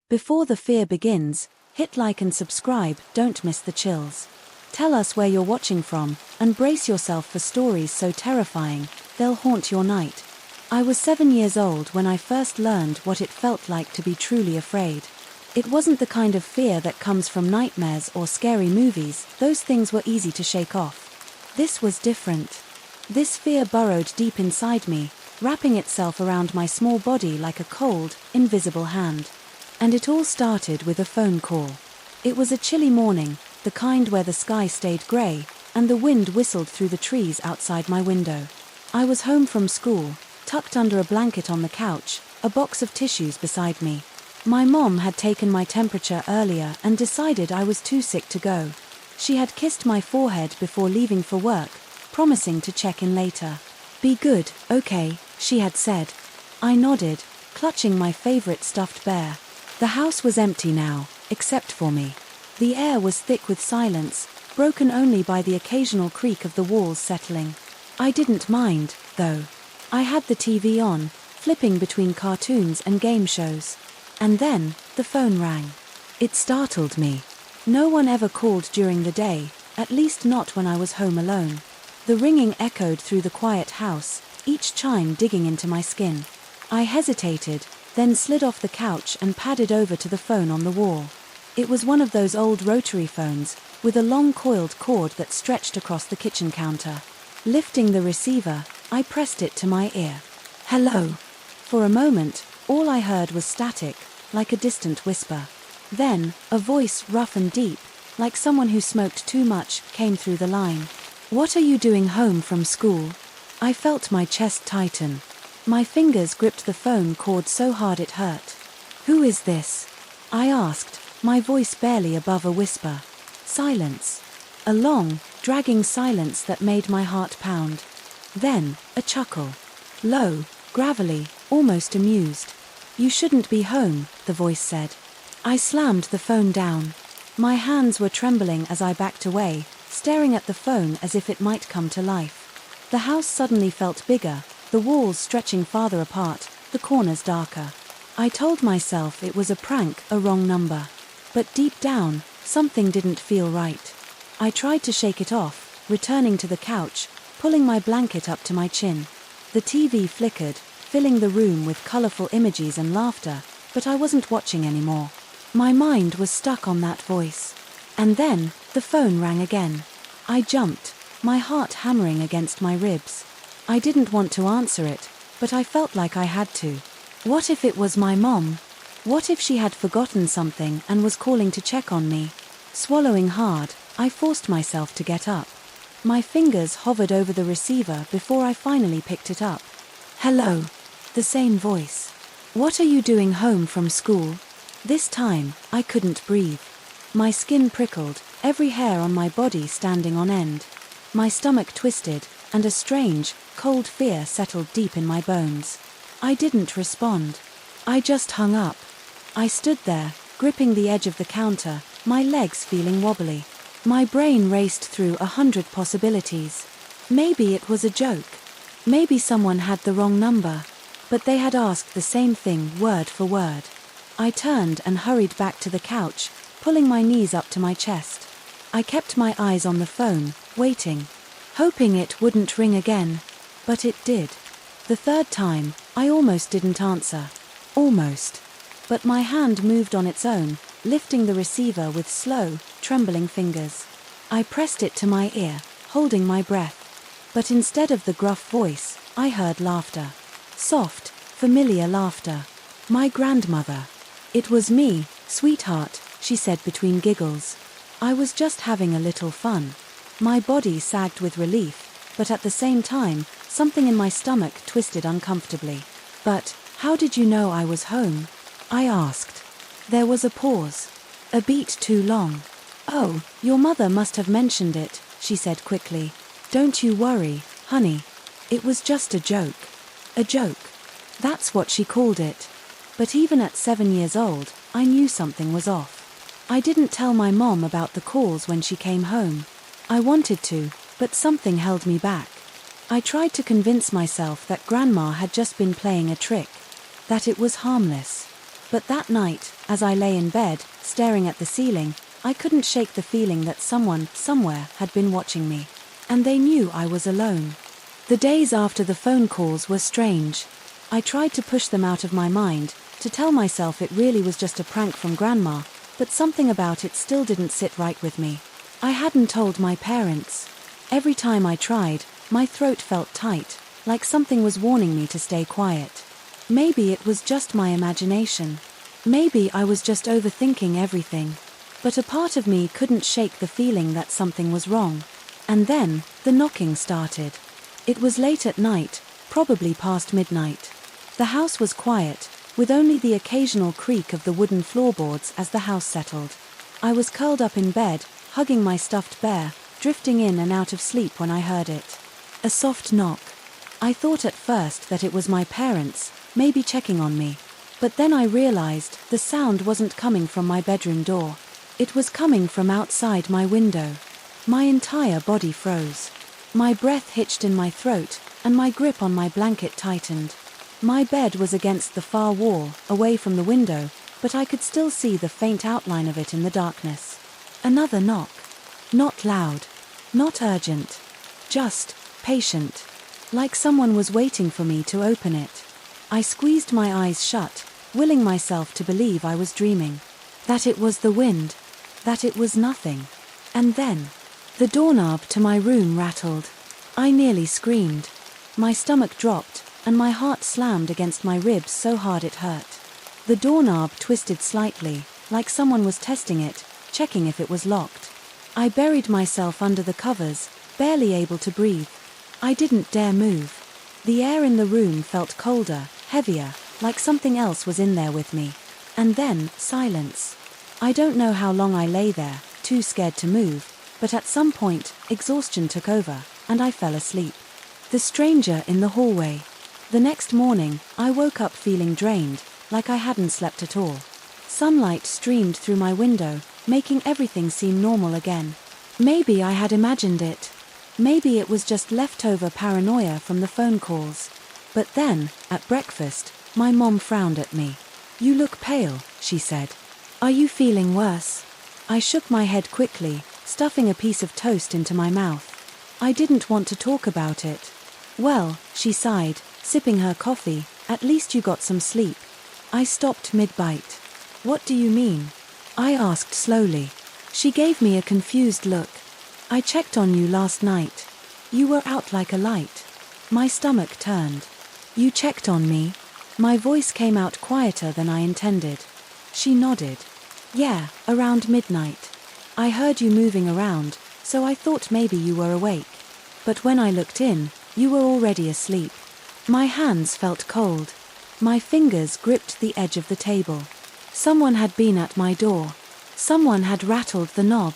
Before the fear begins, hit like and subscribe, don't miss the chills. Tell us where you're watching from, and brace yourself for stories so terrifying, they'll haunt your night. I was 7 years old when I first learned what it felt like to be truly afraid. It wasn't the kind of fear that comes from nightmares or scary movies, those things were easy to shake off. This was different. This fear burrowed deep inside me, wrapping itself around my small body like a cold, invisible hand. And it all started with a phone call. It was a chilly morning, the kind where the sky stayed grey, and the wind whistled through the trees outside my window. I was home from school, tucked under a blanket on the couch, a box of tissues beside me. My mom had taken my temperature earlier and decided I was too sick to go. She had kissed my forehead before leaving for work, promising to check in later. "Be good, okay," she had said. I nodded, clutching my favorite stuffed bear. The house was empty now, except for me. The air was thick with silence, broken only by the occasional creak of the walls settling. I didn't mind, though. I had the TV on, flipping between cartoons and game shows. And then, the phone rang. It startled me. No one ever called during the day, at least not when I was home alone. The ringing echoed through the quiet house, each chime digging into my skin. I hesitated, then slid off the couch and padded over to the phone on the wall. It was one of those old rotary phones, with a long coiled cord that stretched across the kitchen counter. Lifting the receiver, I pressed it to my ear. "Hello." For a moment, all I heard was static, like a distant whisper. Then, a voice rough and deep, like someone who smoked too much, came through the line. "What are you doing home from school?" I felt my chest tighten. My fingers gripped the phone cord so hard it hurt. "Who is this?" I asked, my voice barely above a whisper. Silence. A long, dragging silence that made my heart pound. Then, a chuckle. Low, gravelly, almost amused. "You shouldn't be home," the voice said. I slammed the phone down. My hands were trembling as I backed away, staring at the phone as if it might come to life. The house suddenly felt bigger, the walls stretching farther apart, the corners darker. I told myself it was a prank, a wrong number. But deep down, something didn't feel right. I tried to shake it off, returning to the couch, pulling my blanket up to my chin. The TV flickered, filling the room with colorful images and laughter, but I wasn't watching anymore. My mind was stuck on that voice. And then, the phone rang again. I jumped, my heart hammering against my ribs. I didn't want to answer it, but I felt like I had to. What if it was my mom? What if she had forgotten something and was calling to check on me? Swallowing hard, I forced myself to get up. My fingers hovered over the receiver before I finally picked it up. "Hello." The same voice. "What are you doing home from school?" This time, I couldn't breathe. My skin prickled, every hair on my body standing on end. My stomach twisted, and a strange, cold fear settled deep in my bones. I didn't respond. I just hung up. I stood there, gripping the edge of the counter, my legs feeling wobbly. My brain raced through 100 possibilities. Maybe it was a joke. Maybe someone had the wrong number. But they had asked the same thing word for word. I turned and hurried back to the couch, pulling my knees up to my chest. I kept my eyes on the phone, waiting, hoping it wouldn't ring again. But it did. The third time, I almost didn't answer. Almost. But my hand moved on its own, lifting the receiver with slow, trembling fingers. I pressed it to my ear, holding my breath. But instead of the gruff voice, I heard laughter. Soft, familiar laughter. My grandmother. "It was me, sweetheart," she said between giggles. I was just having a little fun. My body sagged with relief, but at the same time, something in my stomach twisted uncomfortably. "But, how did you know I was home?" I asked. There was a pause. A beat too long. "Oh, your mother must have mentioned it," she said quickly. "Don't you worry, honey. It was just a joke." A joke. That's what she called it. But even at 7 years old, I knew something was off. I didn't tell my mom about the calls when she came home. I wanted to, but something held me back. I tried to convince myself that Grandma had just been playing a trick. That it was harmless. But that night, as I lay in bed, staring at the ceiling, I couldn't shake the feeling that someone, somewhere, had been watching me. And they knew I was alone. The days after the phone calls were strange. I tried to push them out of my mind, to tell myself it really was just a prank from Grandma, but something about it still didn't sit right with me. I hadn't told my parents. Every time I tried, my throat felt tight, like something was warning me to stay quiet. Maybe it was just my imagination. Maybe I was just overthinking everything. But a part of me couldn't shake the feeling that something was wrong. And then, the knocking started. It was late at night, probably past midnight. The house was quiet, with only the occasional creak of the wooden floorboards as the house settled. I was curled up in bed, hugging my stuffed bear, drifting in and out of sleep when I heard it. A soft knock. I thought at first that it was my parents, maybe checking on me. But then I realized the sound wasn't coming from my bedroom door. It was coming from outside my window. My entire body froze. My breath hitched in my throat, and my grip on my blanket tightened. My bed was against the far wall, away from the window, but I could still see the faint outline of it in the darkness. Another knock. Not loud. Not urgent. Just patient. Like someone was waiting for me to open it. I squeezed my eyes shut, willing myself to believe I was dreaming. That it was the wind. That it was nothing. And then, the doorknob to my room rattled. I nearly screamed. My stomach dropped, and my heart slammed against my ribs so hard it hurt. The doorknob twisted slightly, like someone was testing it, checking if it was locked. I buried myself under the covers, barely able to breathe. I didn't dare move. The air in the room felt colder, heavier, like something else was in there with me. And then, silence. I don't know how long I lay there, too scared to move, but at some point, exhaustion took over, and I fell asleep. The stranger in the hallway. The next morning, I woke up feeling drained, like I hadn't slept at all. Sunlight streamed through my window, making everything seem normal again. Maybe I had imagined it. Maybe it was just leftover paranoia from the phone calls. But then, at breakfast, my mom frowned at me. "You look pale," she said. "Are you feeling worse?" I shook my head quickly, stuffing a piece of toast into my mouth. I didn't want to talk about it. "Well," she sighed, sipping her coffee, "at least you got some sleep." I stopped mid-bite. "What do you mean?" I asked slowly. She gave me a confused look. "I checked on you last night. You were out like a light." My stomach turned. "You checked on me?" My voice came out quieter than I intended. She nodded. "Yeah, around midnight. I heard you moving around, so I thought maybe you were awake. But when I looked in, you were already asleep." My hands felt cold. My fingers gripped the edge of the table. Someone had been at my door. Someone had rattled the knob.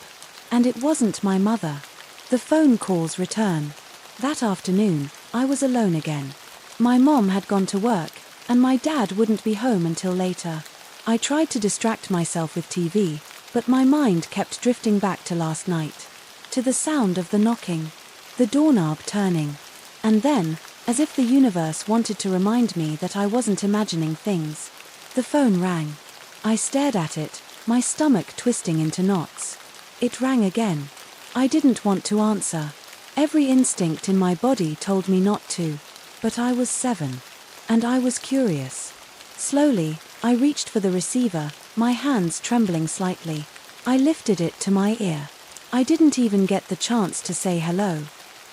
And it wasn't my mother. The phone calls return. That afternoon, I was alone again. My mom had gone to work, and my dad wouldn't be home until later. I tried to distract myself with TV, but my mind kept drifting back to last night. To the sound of the knocking. The doorknob turning. And then, as if the universe wanted to remind me that I wasn't imagining things, the phone rang. I stared at it, my stomach twisting into knots. It rang again. I didn't want to answer. Every instinct in my body told me not to. But I was 7. And I was curious. Slowly, I reached for the receiver, my hands trembling slightly. I lifted it to my ear. I didn't even get the chance to say hello.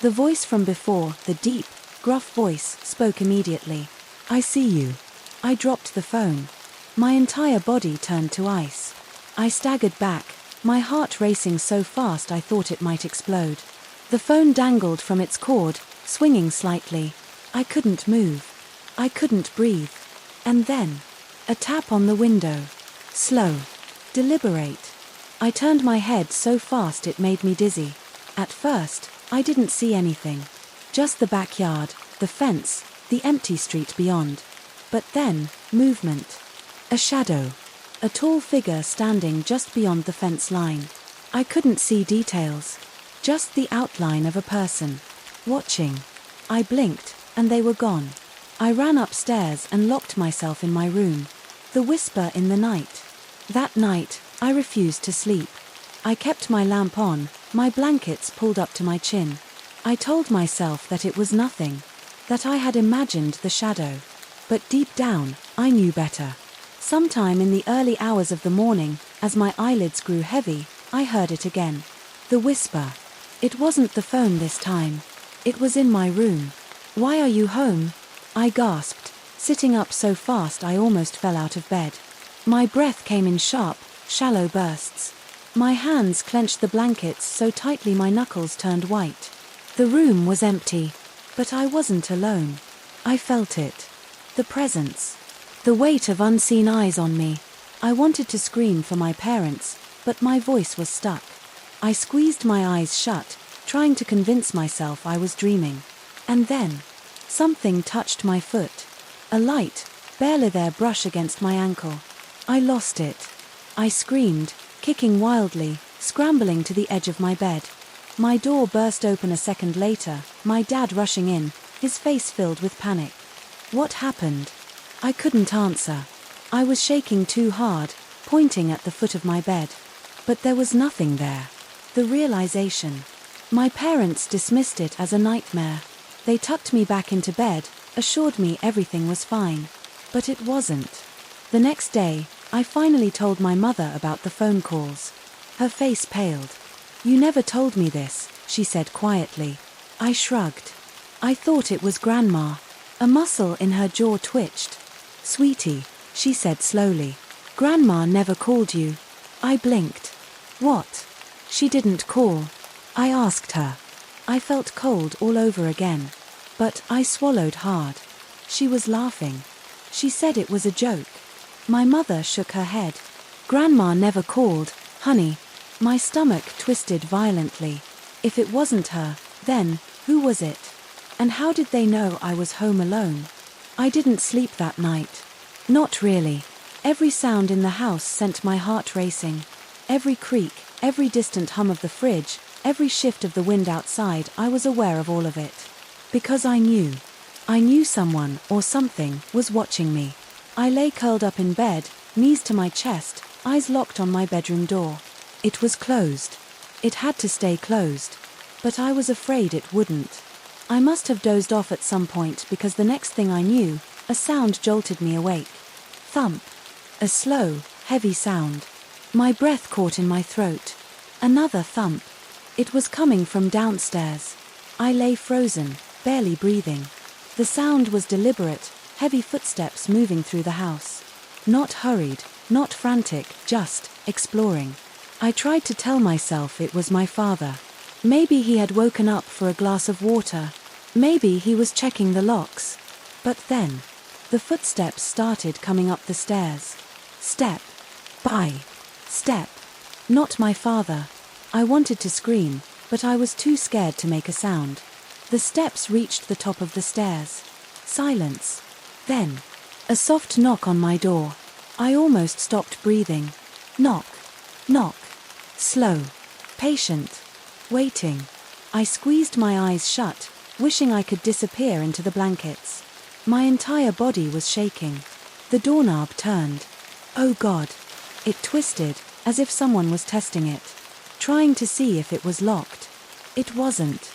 The voice from before, the deep, gruff voice, spoke immediately. "I see you." I dropped the phone. My entire body turned to ice. I staggered back, my heart racing so fast I thought it might explode. The phone dangled from its cord, swinging slightly. I couldn't move. I couldn't breathe. And then, a tap on the window. Slow. Deliberate. I turned my head so fast it made me dizzy. At first, I didn't see anything. Just the backyard, the fence, the empty street beyond. But then, movement. A shadow. A tall figure standing just beyond the fence line. I couldn't see details. Just the outline of a person. Watching. I blinked, and they were gone. I ran upstairs and locked myself in my room. The whisper in the night. That night, I refused to sleep. I kept my lamp on, my blankets pulled up to my chin. I told myself that it was nothing, that I had imagined the shadow. But deep down, I knew better. Sometime in the early hours of the morning, as my eyelids grew heavy, I heard it again. The whisper. It wasn't the phone this time. It was in my room. "Why are you home?" I gasped, sitting up so fast I almost fell out of bed. My breath came in sharp, shallow bursts. My hands clenched the blankets so tightly my knuckles turned white. The room was empty, but I wasn't alone. I felt it. The presence. The weight of unseen eyes on me. I wanted to scream for my parents, but my voice was stuck. I squeezed my eyes shut, trying to convince myself I was dreaming. And then, something touched my foot. A light, bare leather brush against my ankle. I lost it. I screamed, kicking wildly, scrambling to the edge of my bed. My door burst open a second later, my dad rushing in, his face filled with panic. What happened? I couldn't answer. I was shaking too hard, pointing at the foot of my bed. But there was nothing there. The realization. My parents dismissed it as a nightmare. They tucked me back into bed, assured me everything was fine. But it wasn't. The next day, I finally told my mother about the phone calls. Her face paled. "You never told me this," she said quietly. I shrugged. I thought it was Grandma. A muscle in her jaw twitched. "Sweetie," she said slowly. "Grandma never called you." I blinked. "What?" "She didn't call." I asked her. I felt cold all over again. But I swallowed hard. She was laughing. She said it was a joke. My mother shook her head. "Grandma never called, honey." My stomach twisted violently. If it wasn't her, then, who was it? And how did they know I was home alone? I didn't sleep that night. Not really. Every sound in the house sent my heart racing. Every creak, every distant hum of the fridge, every shift of the wind outside, I was aware of all of it. Because I knew. I knew someone, or something, was watching me. I lay curled up in bed, knees to my chest, eyes locked on my bedroom door. It was closed. It had to stay closed. But I was afraid it wouldn't. I must have dozed off at some point because the next thing I knew, a sound jolted me awake. Thump. A slow, heavy sound. My breath caught in my throat. Another thump. It was coming from downstairs. I lay frozen, barely breathing. The sound was deliberate, heavy footsteps moving through the house. Not hurried, not frantic, just exploring. I tried to tell myself it was my father. Maybe he had woken up for a glass of water. Maybe he was checking the locks. But then, the footsteps started coming up the stairs. Step. By. Step. Not my father. I wanted to scream, but I was too scared to make a sound. The steps reached the top of the stairs. Silence. Then, a soft knock on my door. I almost stopped breathing. Knock. Knock. Slow. Patient. Waiting. I squeezed my eyes shut, wishing I could disappear into the blankets. My entire body was shaking. The doorknob turned. Oh God. It twisted, as if someone was testing it. Trying to see if it was locked. It wasn't.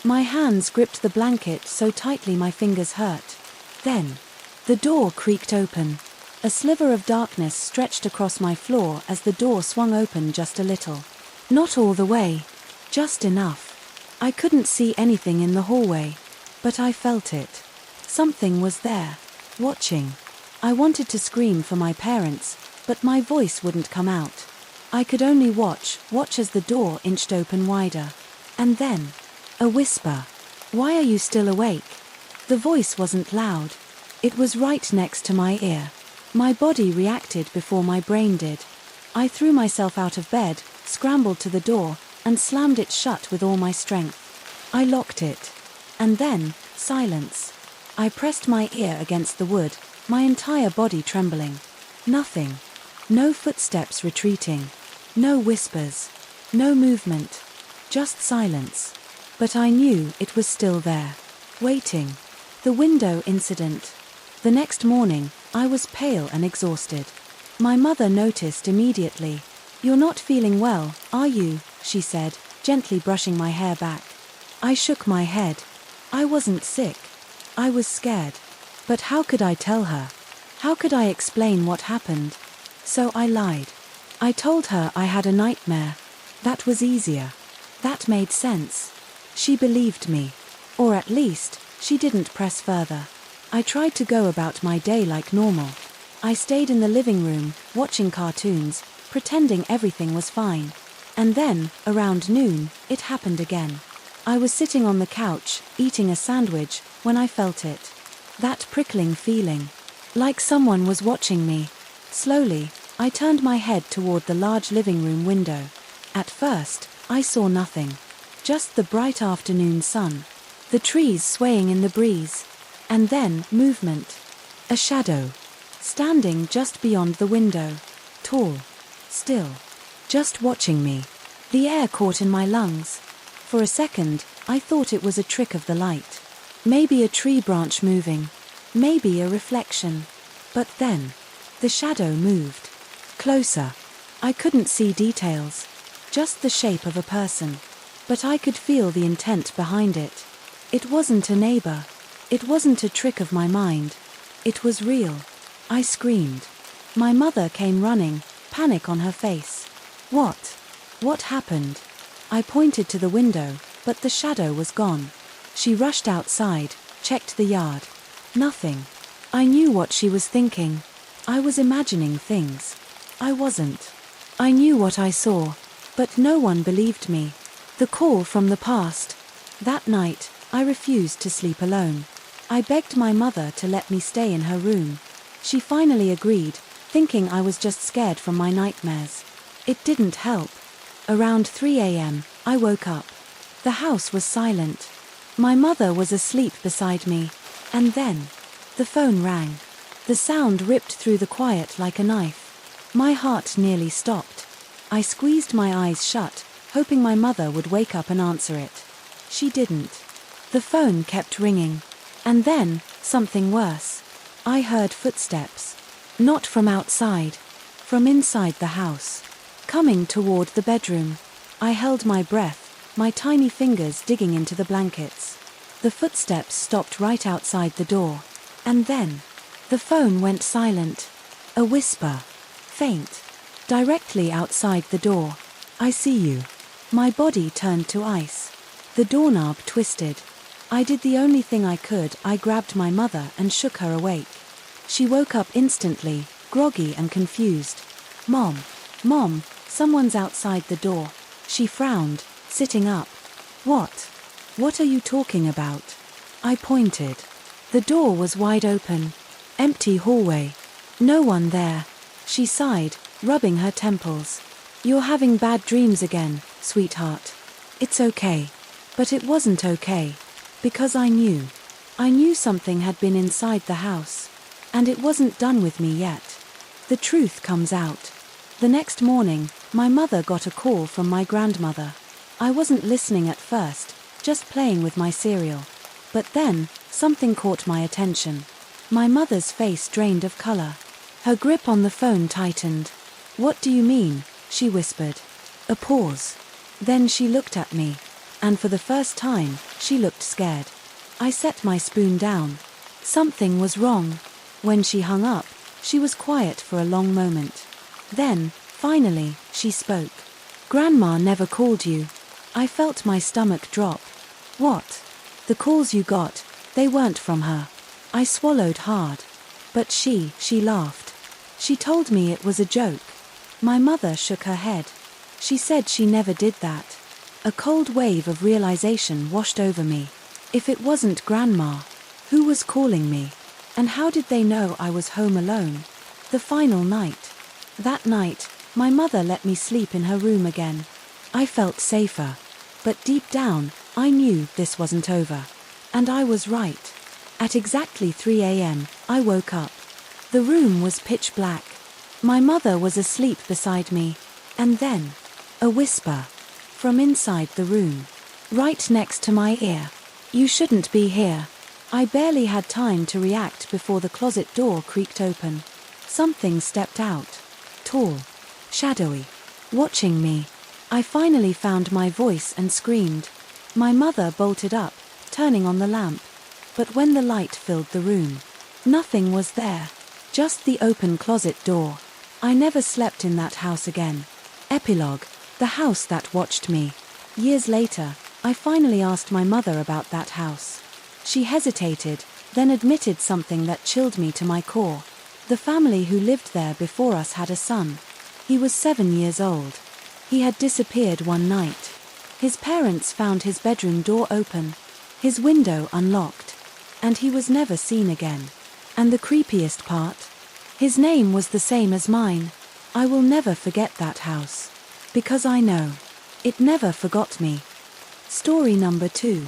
My hands gripped the blanket so tightly my fingers hurt. Then, the door creaked open. A sliver of darkness stretched across my floor as the door swung open just a little. Not all the way. Just enough. I couldn't see anything in the hallway. But I felt it. Something was there. Watching. I wanted to scream for my parents, but my voice wouldn't come out. I could only watch as the door inched open wider. And then, a whisper. "Why are you still awake?" The voice wasn't loud. It was right next to my ear. My body reacted before my brain did. I threw myself out of bed, scrambled to the door, and slammed it shut with all my strength. I locked it. And then, silence. I pressed my ear against the wood, my entire body trembling. Nothing. No footsteps retreating. No whispers. No movement. Just silence. But I knew it was still there. Waiting. The window incident. The next morning, I was pale and exhausted. My mother noticed immediately. "You're not feeling well, are you?" she said, gently brushing my hair back. I shook my head. I wasn't sick. I was scared. But how could I tell her? How could I explain what happened? So I lied. I told her I had a nightmare. That was easier. That made sense. She believed me. Or at least, she didn't press further. I tried to go about my day like normal. I stayed in the living room, watching cartoons, pretending everything was fine. And then, around noon, it happened again. I was sitting on the couch, eating a sandwich, when I felt it. That prickling feeling. Like someone was watching me. Slowly, I turned my head toward the large living room window. At first, I saw nothing. Just the bright afternoon sun. The trees swaying in the breeze. And then, movement. A shadow. Standing just beyond the window. Tall. Still. Just watching me. The air caught in my lungs. For a second, I thought it was a trick of the light. Maybe a tree branch moving. Maybe a reflection. But then, the shadow moved. Closer. I couldn't see details. Just the shape of a person. But I could feel the intent behind it. It wasn't a neighbor. It wasn't a trick of my mind. It was real. I screamed. My mother came running, panic on her face. What? What happened? I pointed to the window, but the shadow was gone. She rushed outside, checked the yard. Nothing. I knew what she was thinking. I was imagining things. I wasn't. I knew what I saw, but no one believed me. The call from the past. That night, I refused to sleep alone. I begged my mother to let me stay in her room. She finally agreed, thinking I was just scared from my nightmares. It didn't help. Around 3 a.m., I woke up. The house was silent. My mother was asleep beside me. And then, the phone rang. The sound ripped through the quiet like a knife. My heart nearly stopped. I squeezed my eyes shut, hoping my mother would wake up and answer it. She didn't. The phone kept ringing. And then, something worse. I heard footsteps. Not from outside. From inside the house. Coming toward the bedroom. I held my breath, my tiny fingers digging into the blankets. The footsteps stopped right outside the door. And then, the phone went silent. A whisper. Faint. Directly outside the door. "I see you." My body turned to ice. The doorknob twisted. I did the only thing I could. I grabbed my mother and shook her awake. She woke up instantly, groggy and confused. "Mom. Mom, someone's outside the door." She frowned, sitting up. "What? What are you talking about?" I pointed. The door was wide open. Empty hallway. No one there. She sighed, rubbing her temples. "You're having bad dreams again, sweetheart. It's okay." But it wasn't okay. Because I knew. I knew something had been inside the house. And it wasn't done with me yet. The truth comes out. The next morning, my mother got a call from my grandmother. I wasn't listening at first, just playing with my cereal. But then, something caught my attention. My mother's face drained of color. Her grip on the phone tightened. "What do you mean?" she whispered. A pause. Then she looked at me. And for the first time, she looked scared. I set my spoon down. Something was wrong. When she hung up, she was quiet for a long moment. Then, finally, she spoke. "Grandma never called you." I felt my stomach drop. "What? The calls you got, they weren't from her." I swallowed hard. "But she laughed. She told me it was a joke." My mother shook her head. She said she never did that. A cold wave of realization washed over me. If it wasn't Grandma, who was calling me? And how did they know I was home alone? The final night. That night, my mother let me sleep in her room again. I felt safer. But deep down, I knew this wasn't over. And I was right. At exactly 3 a.m., I woke up. The room was pitch black. My mother was asleep beside me. And then, a whisper. From inside the room. Right next to my ear. "You shouldn't be here." I barely had time to react before the closet door creaked open. Something stepped out. Tall. Shadowy. Watching me. I finally found my voice and screamed. My mother bolted up, turning on the lamp. But when the light filled the room, nothing was there. Just the open closet door. I never slept in that house again. Epilogue. The house that watched me. Years later, I finally asked my mother about that house. She hesitated, then admitted something that chilled me to my core. The family who lived there before us had a son. He was 7 years old. He had disappeared one night. His parents found his bedroom door open, his window unlocked, and he was never seen again. And the creepiest part? His name was the same as mine. I will never forget that house. Because I know. It never forgot me. Story number 2.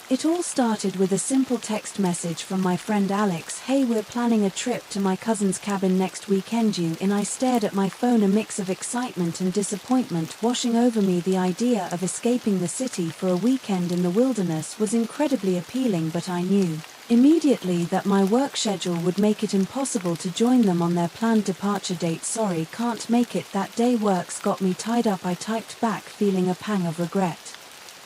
It all started with a simple text message from my friend Alex. "Hey, we're planning a trip to my cousin's cabin next weekend. You in?" I stared at my phone, a mix of excitement and disappointment washing over me. The idea of escaping the city for a weekend in the wilderness was incredibly appealing, but I knew immediately that my work schedule would make it impossible to join them on their planned departure date. "Sorry, can't make it that day. Work's got me tied up," I typed back, feeling a pang of regret.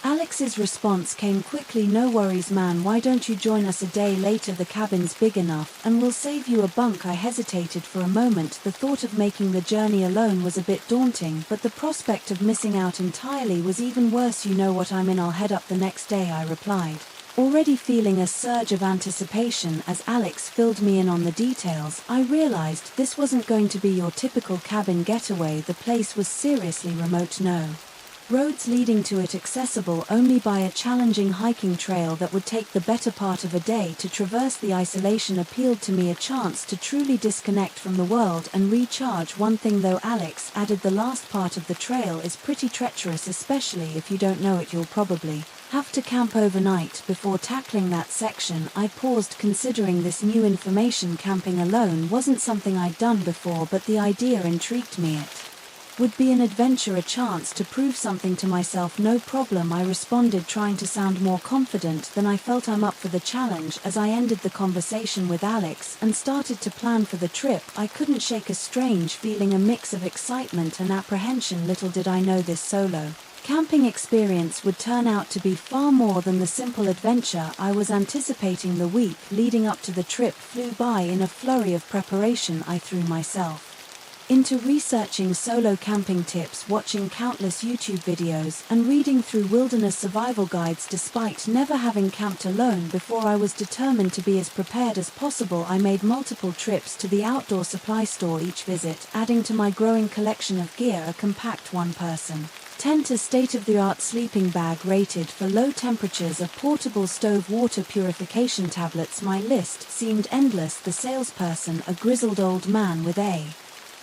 Alex's response came quickly. "No worries, man, why don't you join us a day later? The cabin's big enough, and we'll save you a bunk." I hesitated for a moment. The thought of making the journey alone was a bit daunting, but the prospect of missing out entirely was even worse. "You know what, I'm in, I'll head up the next day," I replied, already feeling a surge of anticipation. As Alex filled me in on the details, I realized this wasn't going to be your typical cabin getaway. The place was seriously remote. No roads leading to it, accessible only by a challenging hiking trail that would take the better part of a day to traverse. The isolation appealed to me, a chance to truly disconnect from the world and recharge. One thing though, Alex added, the last part of the trail is pretty treacherous, especially if you don't know it. You'll probably have to camp overnight before tackling that section. I paused, considering this new information. Camping alone wasn't something I'd done before, but the idea intrigued me. It would be an adventure, a chance to prove something to myself. "No problem," I responded, trying to sound more confident than I felt. "I'm up for the challenge." As I ended the conversation with Alex and started to plan for the trip, I couldn't shake a strange feeling, a mix of excitement and apprehension. Little did I know this solo camping experience would turn out to be far more than the simple adventure I was anticipating. The week leading up to the trip flew by. In a flurry of preparation, I threw myself into researching solo camping tips, watching countless YouTube videos, and reading through wilderness survival guides. Despite never having camped alone before, I was determined to be as prepared as possible. I made multiple trips to the outdoor supply store, each visit adding to my growing collection of gear. A compact one-person tent, a state-of-the-art sleeping bag rated for low temperatures, a portable stove, water purification tablets. My list seemed endless. The salesperson, a grizzled old man with a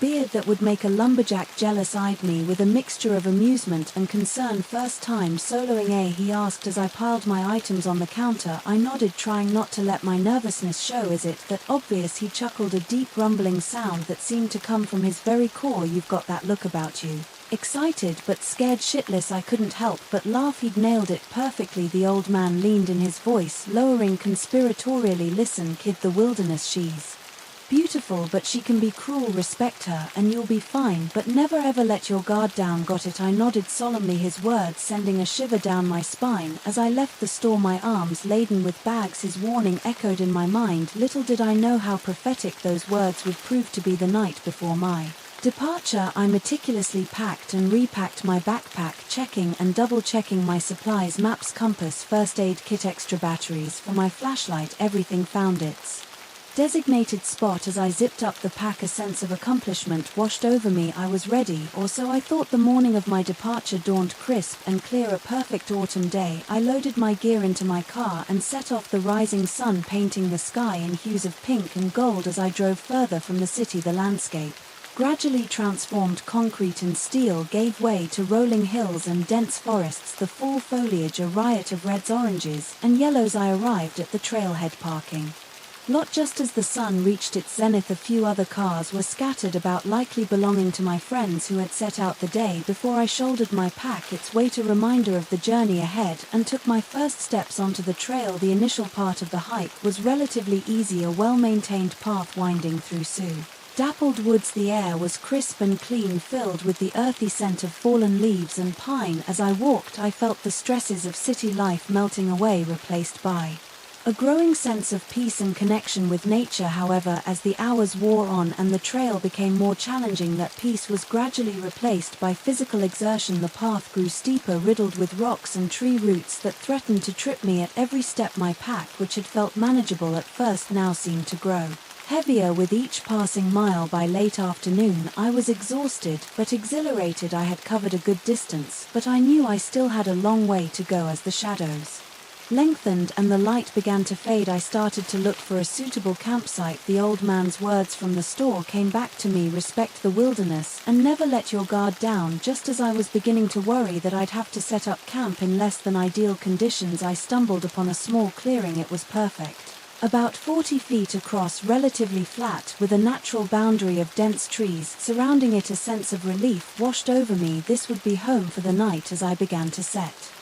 beard that would make a lumberjack jealous, eyed me with a mixture of amusement and concern. "First time soloing, he asked as I piled my items on the counter. I nodded, trying not to let my nervousness show. "Is it that obvious?" He chuckled, a deep rumbling sound that seemed to come from his very core. "You've got that look about you." Excited but scared shitless, I couldn't help but laugh. He'd nailed it perfectly. The old man leaned in, his voice lowering conspiratorially. "Listen, kid, the wilderness, she's beautiful, but she can be cruel. Respect her, and you'll be fine, but never ever let your guard down. Got it?" I nodded solemnly, his words sending a shiver down my spine. As I left the store, my arms laden with bags, his warning echoed in my mind. Little did I know how prophetic those words would prove to be. The night before my departure, I meticulously packed and repacked my backpack, checking and double-checking my supplies, maps, compass, first aid kit, extra batteries for my flashlight. Everything found its designated spot. As I zipped up the pack, a sense of accomplishment washed over me. I was ready, or so I thought. The morning of my departure dawned crisp and clear, a perfect autumn day. I loaded my gear into my car and set off, the rising sun painting the sky in hues of pink and gold. As I drove further from the city, the landscape gradually transformed. Concrete and steel gave way to rolling hills and dense forests, the fall foliage a riot of reds, oranges, and yellows. I arrived at the trailhead, parking Not just as the sun reached its zenith, a few other cars were scattered about, likely belonging to my friends who had set out the day before I shouldered my pack, its weight a reminder of the journey ahead, and took my first steps onto the trail. The initial part of the hike was relatively easy, a well-maintained path winding through dappled woods. The air was crisp and clean, filled with the earthy scent of fallen leaves and pine. As I walked, I felt the stresses of city life melting away, replaced by a growing sense of peace and connection with nature. However, as the hours wore on and the trail became more challenging, that peace was gradually replaced by physical exertion. The path grew steeper, riddled with rocks and tree roots that threatened to trip me at every step. My pack, which had felt manageable at first, now seemed to grow heavier with each passing mile. By late afternoon, I was exhausted but exhilarated. I had covered a good distance, but I knew I still had a long way to go. As the shadows lengthened and the light began to fade, I started to look for a suitable campsite. The old man's words from the store came back to me: respect the wilderness and never let your guard down. Just as I was beginning to worry that I'd have to set up camp in less than ideal conditions, I stumbled upon a small clearing. It was perfect. About 40 feet across, relatively flat, with a natural boundary of dense trees surrounding it. A sense of relief washed over me. This would be home for the night. As I began to set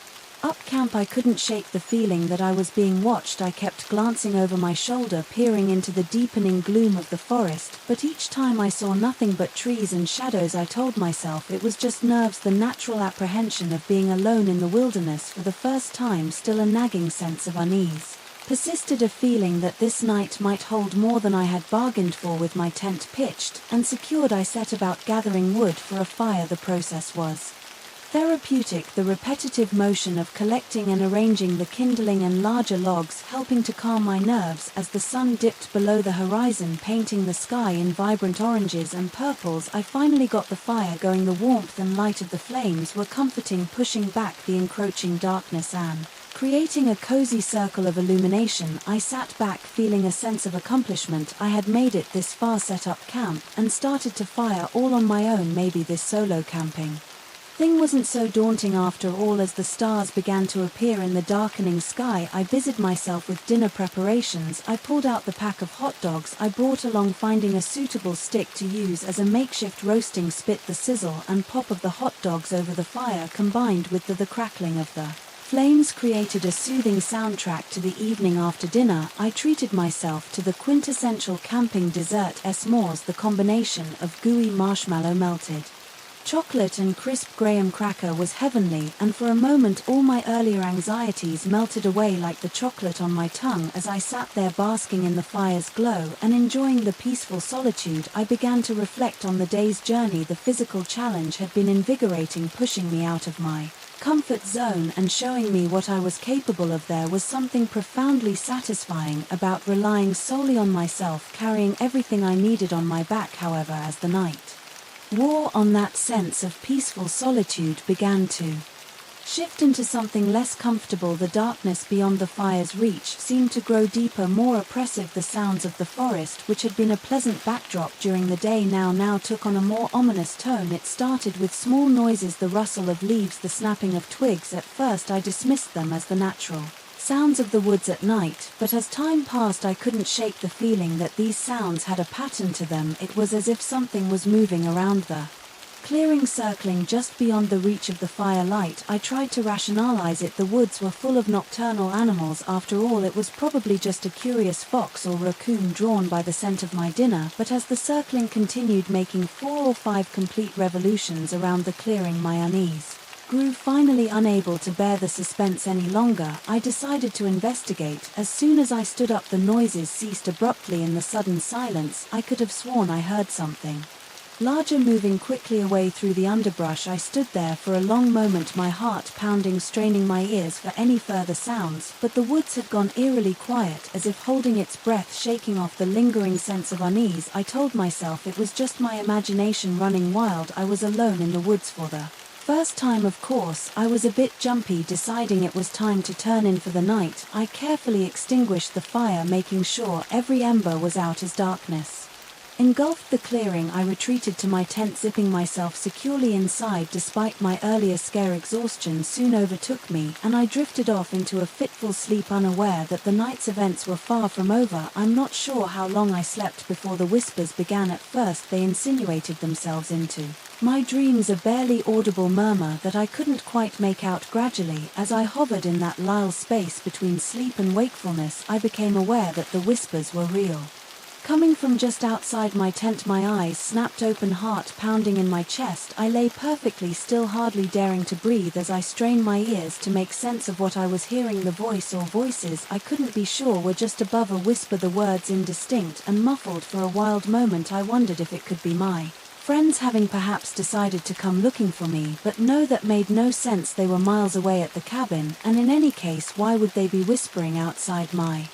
up camp, I couldn't shake the feeling that I was being watched. I kept glancing over my shoulder, peering into the deepening gloom of the forest, but each time I saw nothing but trees and shadows. I told myself it was just nerves, the natural apprehension of being alone in the wilderness for the first time. Still, a nagging sense of unease persisted, a feeling that this night might hold more than I had bargained for. With my tent pitched and secured, I set about gathering wood for a fire. The process was therapeutic, the repetitive motion of collecting and arranging the kindling and larger logs helping to calm my nerves. As the sun dipped below the horizon, painting the sky in vibrant oranges and purples, I finally got the fire going. The warmth and light of the flames were comforting, pushing back the encroaching darkness and creating a cozy circle of illumination. I sat back, feeling a sense of accomplishment. I had made it this far, set up camp, and started to fire all on my own. Maybe this solo camping thing wasn't so daunting after all. As the stars began to appear in the darkening sky, I busied myself with dinner preparations. I pulled out the pack of hot dogs I brought along, finding a suitable stick to use as a makeshift roasting spit. The sizzle and pop of the hot dogs over the fire, combined with the crackling of the flames, created a soothing soundtrack to the evening. After dinner, I treated myself to the quintessential camping dessert, s'mores, the combination of gooey marshmallow, melted chocolate and crisp graham cracker was heavenly, and for a moment all my earlier anxieties melted away like the chocolate on my tongue. As I sat there basking in the fire's glow and enjoying the peaceful solitude, I began to reflect on the day's journey. The physical challenge had been invigorating, pushing me out of my comfort zone and showing me what I was capable of. There was something profoundly satisfying about relying solely on myself, carrying everything I needed on my back. However, as the night wore on, that sense of peaceful solitude began to shift into something less comfortable. The darkness beyond the fire's reach seemed to grow deeper, more oppressive. The sounds of the forest, which had been a pleasant backdrop during the day, now took on a more ominous tone. It started with small noises, the rustle of leaves, the snapping of twigs. At first I dismissed them as the natural sounds of the woods at night, but as time passed I couldn't shake the feeling that these sounds had a pattern to them. It was as if something was moving around the clearing, circling just beyond the reach of the firelight. I tried to rationalize it. The woods were full of nocturnal animals. After all, it was probably just a curious fox or raccoon drawn by the scent of my dinner. But as the circling continued, making 4 or 5 complete revolutions around the clearing, my unease grew. Finally, unable to bear the suspense any longer, I decided to investigate. As soon as I stood up, the noises ceased abruptly. In the sudden silence, I could have sworn I heard something larger moving quickly away through the underbrush. I stood there for a long moment, my heart pounding, straining my ears for any further sounds, but the woods had gone eerily quiet, as if holding its breath, shaking off the lingering sense of unease. I told myself it was just my imagination running wild. I was alone in the woods for the first time. Of course, I was a bit jumpy. Deciding it was time to turn in for the night, I carefully extinguished the fire, making sure every ember was out as darkness Engulfed the clearing, I retreated to my tent, zipping myself securely inside. Despite my earlier scare, exhaustion soon overtook me, and I drifted off into a fitful sleep, unaware that the night's events were far from over. I'm not sure how long I slept before the whispers began. At first they insinuated themselves into my dreams, a barely audible murmur that I couldn't quite make out. Gradually, as I hovered in that little space between sleep and wakefulness, I became aware that the whispers were real. Coming from just outside my tent, my eyes snapped open, heart pounding in my chest. I lay perfectly still, hardly daring to breathe as I strained my ears to make sense of what I was hearing. The voice or voices I couldn't be sure were just above a whisper, the words indistinct and muffled. For a wild moment I wondered if it could be my friends, having perhaps decided to come looking for me, but no, that made no sense. They were miles away at the cabin, and in any case, why would they be whispering outside my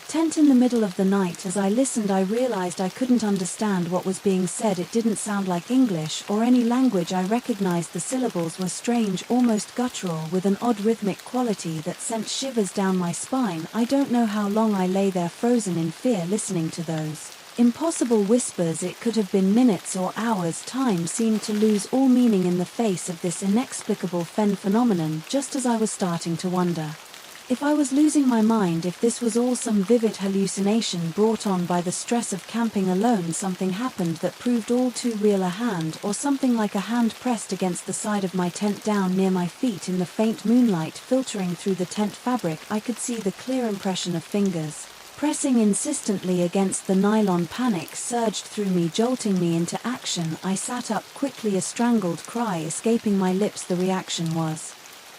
tent in the middle of the night? As I listened, I realized I couldn't understand what was being said. It didn't sound like English or any language I recognized. The syllables were strange, almost guttural, with an odd rhythmic quality that sent shivers down my spine. I don't know how long I lay there, frozen in fear, listening to those impossible whispers. It could have been minutes or hours. Time seemed to lose all meaning in the face of this inexplicable phenomenon, just as I was starting to wonder if I was losing my mind, if this was all some vivid hallucination brought on by the stress of camping alone. Something happened that proved all too real. A hand, or something like a hand, pressed against the side of my tent down near my feet. In the faint moonlight filtering through the tent fabric, I could see the clear impression of fingers pressing insistently against the nylon. Panic surged through me, jolting me into action. I sat up quickly, a strangled cry escaping my lips. The reaction was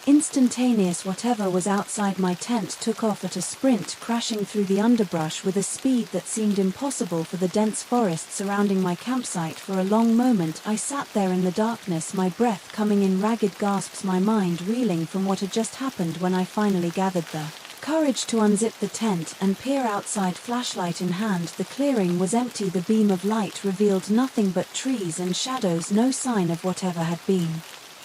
instantaneous. Whatever was outside my tent took off at a sprint, crashing through the underbrush with a speed that seemed impossible for the dense forest surrounding my campsite. For a long moment I sat there in the darkness, my breath coming in ragged gasps, my mind reeling from what had just happened. When I finally gathered the courage to unzip the tent and peer outside, flashlight in hand, the clearing was empty. The beam of light revealed nothing but trees and shadows, no sign of whatever had been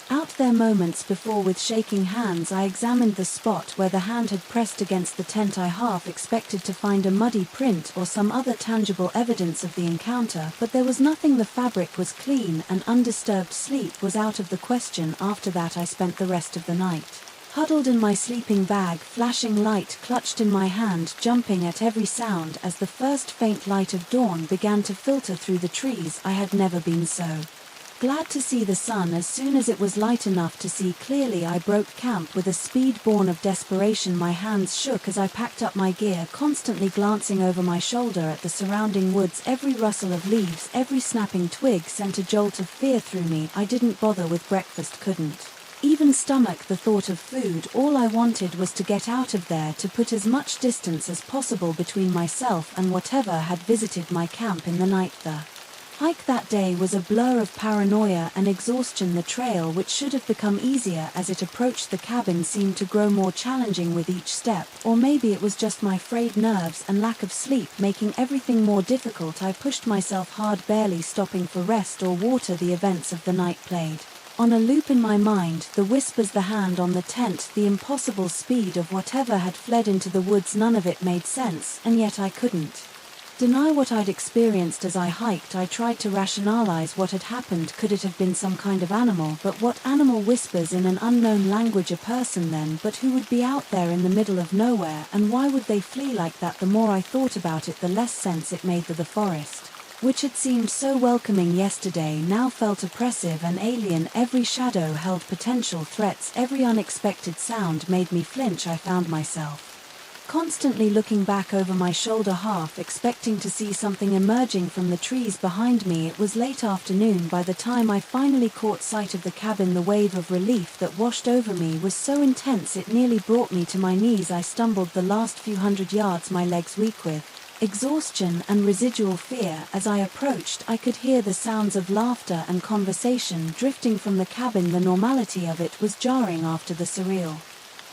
out there moments before. With shaking hands I examined the spot where the hand had pressed against the tent. I half expected to find a muddy print or some other tangible evidence of the encounter, but there was nothing. The fabric was clean and undisturbed. Sleep was out of the question. After that I spent the rest of the night huddled in my sleeping bag, flashing light clutched in my hand, jumping at every sound. As the first faint light of dawn began to filter through the trees, I had never been so glad to see the sun. As soon as it was light enough to see clearly, I broke camp with a speed born of desperation. My hands shook as I packed up my gear, constantly glancing over my shoulder at the surrounding woods. Every rustle of leaves, every snapping twig sent a jolt of fear through me. I didn't bother with breakfast, couldn't even stomach the thought of food. All I wanted was to get out of there, to put as much distance as possible between myself and whatever had visited my camp in the night. The hike that day was a blur of paranoia and exhaustion. The trail, which should have become easier as it approached the cabin, seemed to grow more challenging with each step. Or maybe it was just my frayed nerves and lack of sleep making everything more difficult. I pushed myself hard, barely stopping for rest or water. The events of the night played on a loop in my mind, the whispers, the hand on the tent, the impossible speed of whatever had fled into the woods. None of it made sense, and yet I couldn't deny what I'd experienced as I hiked. I tried to rationalize what had happened. Could it have been some kind of animal? But what animal whispers in an unknown language? A person then, but who would be out there in the middle of nowhere, and why would they flee like that? The more I thought about it, the less sense it made. The forest, which had seemed so welcoming yesterday, now felt oppressive and alien. Every shadow held potential threats. Every unexpected sound made me flinch. I found myself constantly looking back over my shoulder, half expecting to see something emerging from the trees behind me. It was late afternoon by the time I finally caught sight of the cabin. The wave of relief that washed over me was so intense it nearly brought me to my knees. I stumbled the last few hundred yards, my legs weak with exhaustion and residual fear. As I approached, I could hear the sounds of laughter and conversation drifting from the cabin. The normality of it was jarring after the surreal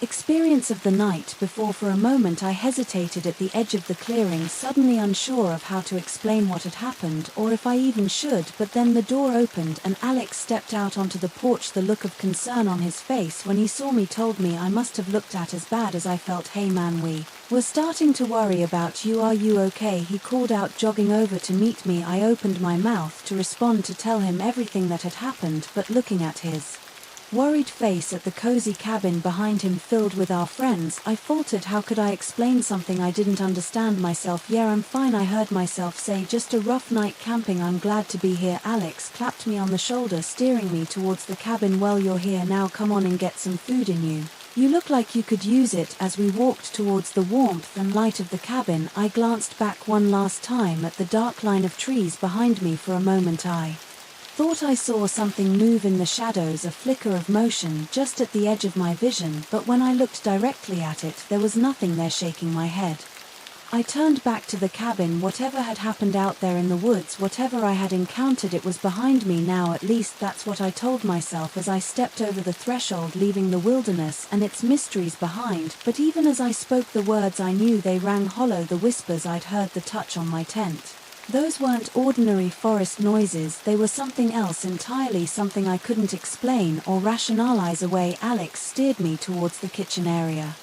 experience of the night before. For a moment I hesitated at the edge of the clearing, suddenly unsure of how to explain what had happened or if I even should, but then the door opened and Alex stepped out onto the porch. The look of concern on his face when he saw me told me I must have looked at as bad as I felt. "Hey man, we were starting to worry about you. Are you okay?" he called out, jogging over to meet me. I opened my mouth to respond, to tell him everything that had happened, but looking at his worried face at the cozy cabin behind him filled with our friends, I faltered. How could I explain something I didn't understand myself? "Yeah, I'm fine," I heard myself say. "Just a rough night camping. I'm glad to be here." Alex clapped me on the shoulder, steering me towards the cabin. "Well, you're here now. Come on and get some food in you. You look like you could use it." As we walked towards the warmth and light of the cabin, I glanced back one last time at the dark line of trees behind me. For a moment I thought I saw something move in the shadows, a flicker of motion just at the edge of my vision, but when I looked directly at it, there was nothing there. Shaking my head, I turned back to the cabin. Whatever had happened out there in the woods, whatever I had encountered, it was behind me now. At least that's what I told myself as I stepped over the threshold, leaving the wilderness and its mysteries behind. But even as I spoke the words, I knew they rang hollow. The whispers I'd heard, the touch on my tent, those weren't ordinary forest noises. They were something else entirely, something I couldn't explain or rationalize away. Alex steered me towards the kitchen area,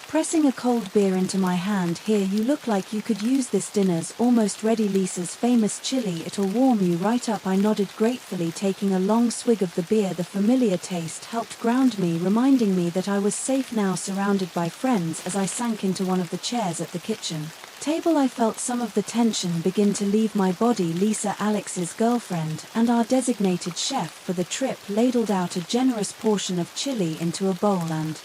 pressing a cold beer into my hand. "Here, you look like you could use this. Dinner's almost ready. Lisa's famous chili. It'll warm you right up." I nodded gratefully, taking a long swig of the beer. The familiar taste helped ground me, reminding me that I was safe now, surrounded by friends. As I sank into one of the chairs at the kitchen table, I felt some of the tension begin to leave my body. Lisa, Alex's girlfriend and our designated chef for the trip, ladled out a generous portion of chili into a bowl and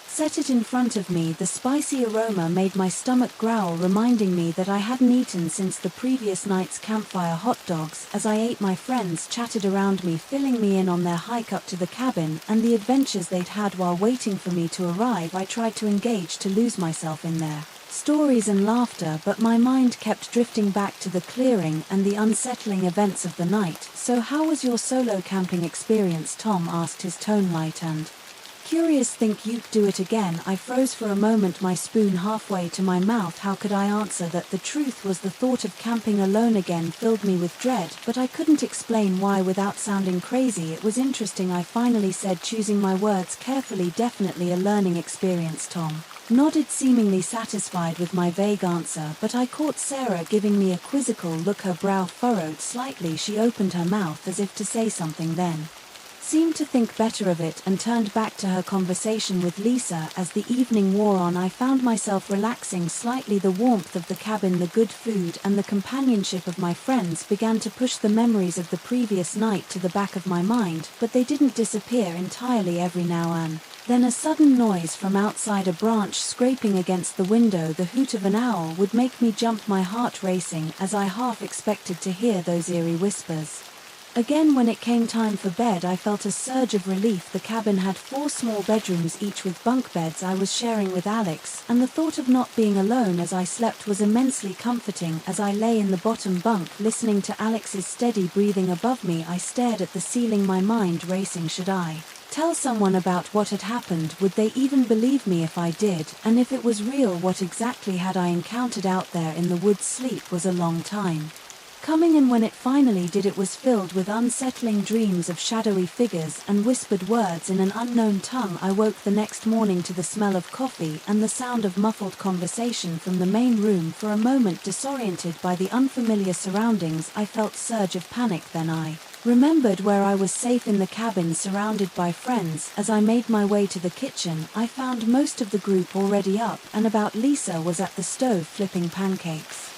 set it in front of me. The spicy aroma made my stomach growl, reminding me that I hadn't eaten since the previous night's campfire hot dogs. As I ate, my friends chatted around me, filling me in on their hike up to the cabin and the adventures they'd had while waiting for me to arrive. I tried to engage, to lose myself in their stories and laughter, but my mind kept drifting back to the clearing and the unsettling events of the night. "So how was your solo camping experience?" Tom asked, his tone light and curious. "Think you'd do it again?" I froze for a moment, my spoon halfway to my mouth. How could I answer that? The truth was, the thought of camping alone again filled me with dread, but I couldn't explain why without sounding crazy. "It was interesting," I finally said, choosing my words carefully. "Definitely a learning experience." Tom nodded, seemingly satisfied with my vague answer, but I caught Sarah giving me a quizzical look. Her brow furrowed slightly. She opened her mouth as if to say something, then seemed to think better of it and turned back to her conversation with Lisa. As the evening wore on, I found myself relaxing slightly. The warmth of the cabin, the good food, and the companionship of my friends began to push the memories of the previous night to the back of my mind, but they didn't disappear entirely. Every now and then a sudden noise from outside, a branch scraping against the window, the hoot of an owl, would make me jump, my heart racing, as I half expected to hear those eerie whispers again. When it came time for bed, I felt a surge of relief. The cabin had 4 small bedrooms, each with bunk beds I was sharing with Alex, and the thought of not being alone as I slept was immensely comforting. As I lay in the bottom bunk, listening to Alex's steady breathing above me, I stared at the ceiling, my mind racing. Should I tell someone about what had happened? Would they even believe me if I did? And if it was real, what exactly had I encountered out there in the woods? Sleep was a long time coming, and when it finally did, it was filled with unsettling dreams of shadowy figures and whispered words in an unknown tongue. I woke the next morning to the smell of coffee and the sound of muffled conversation from the main room. For a moment, disoriented by the unfamiliar surroundings, I felt a surge of panic. Then I remembered where I was, safe in the cabin, surrounded by friends. As I made my way to the kitchen, I found most of the group already up and about. Lisa was at the stove flipping pancakes,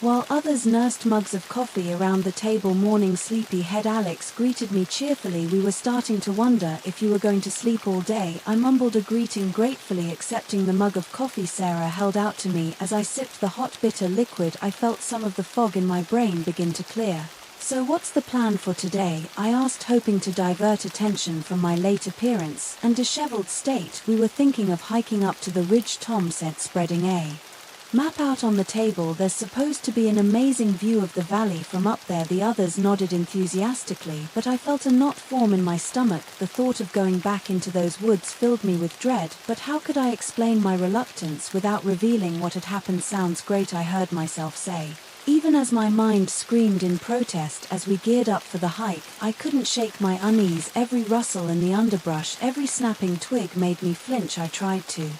while others nursed mugs of coffee around the table. "Morning, sleepyhead." Alex greeted me cheerfully. "We were starting to wonder if you were going to sleep all day." I mumbled a greeting, gratefully accepting the mug of coffee Sarah held out to me. As I sipped the hot, bitter liquid, I felt some of the fog in my brain begin to clear. "So what's the plan for today?" I asked, hoping to divert attention from my late appearance and disheveled state. "We were thinking of hiking up to the ridge," Tom said, spreading a Map out on the table. There's supposed to be an amazing view of the valley from up there. The others nodded enthusiastically, but I felt a knot form in my stomach. The thought of going back into those woods filled me with dread, but how could I explain my reluctance without revealing what had happened? Sounds great, I heard myself say. Even as my mind screamed in protest as we geared up for the hike, I couldn't shake my unease. Every rustle in the underbrush, every snapping twig made me flinch. I tried to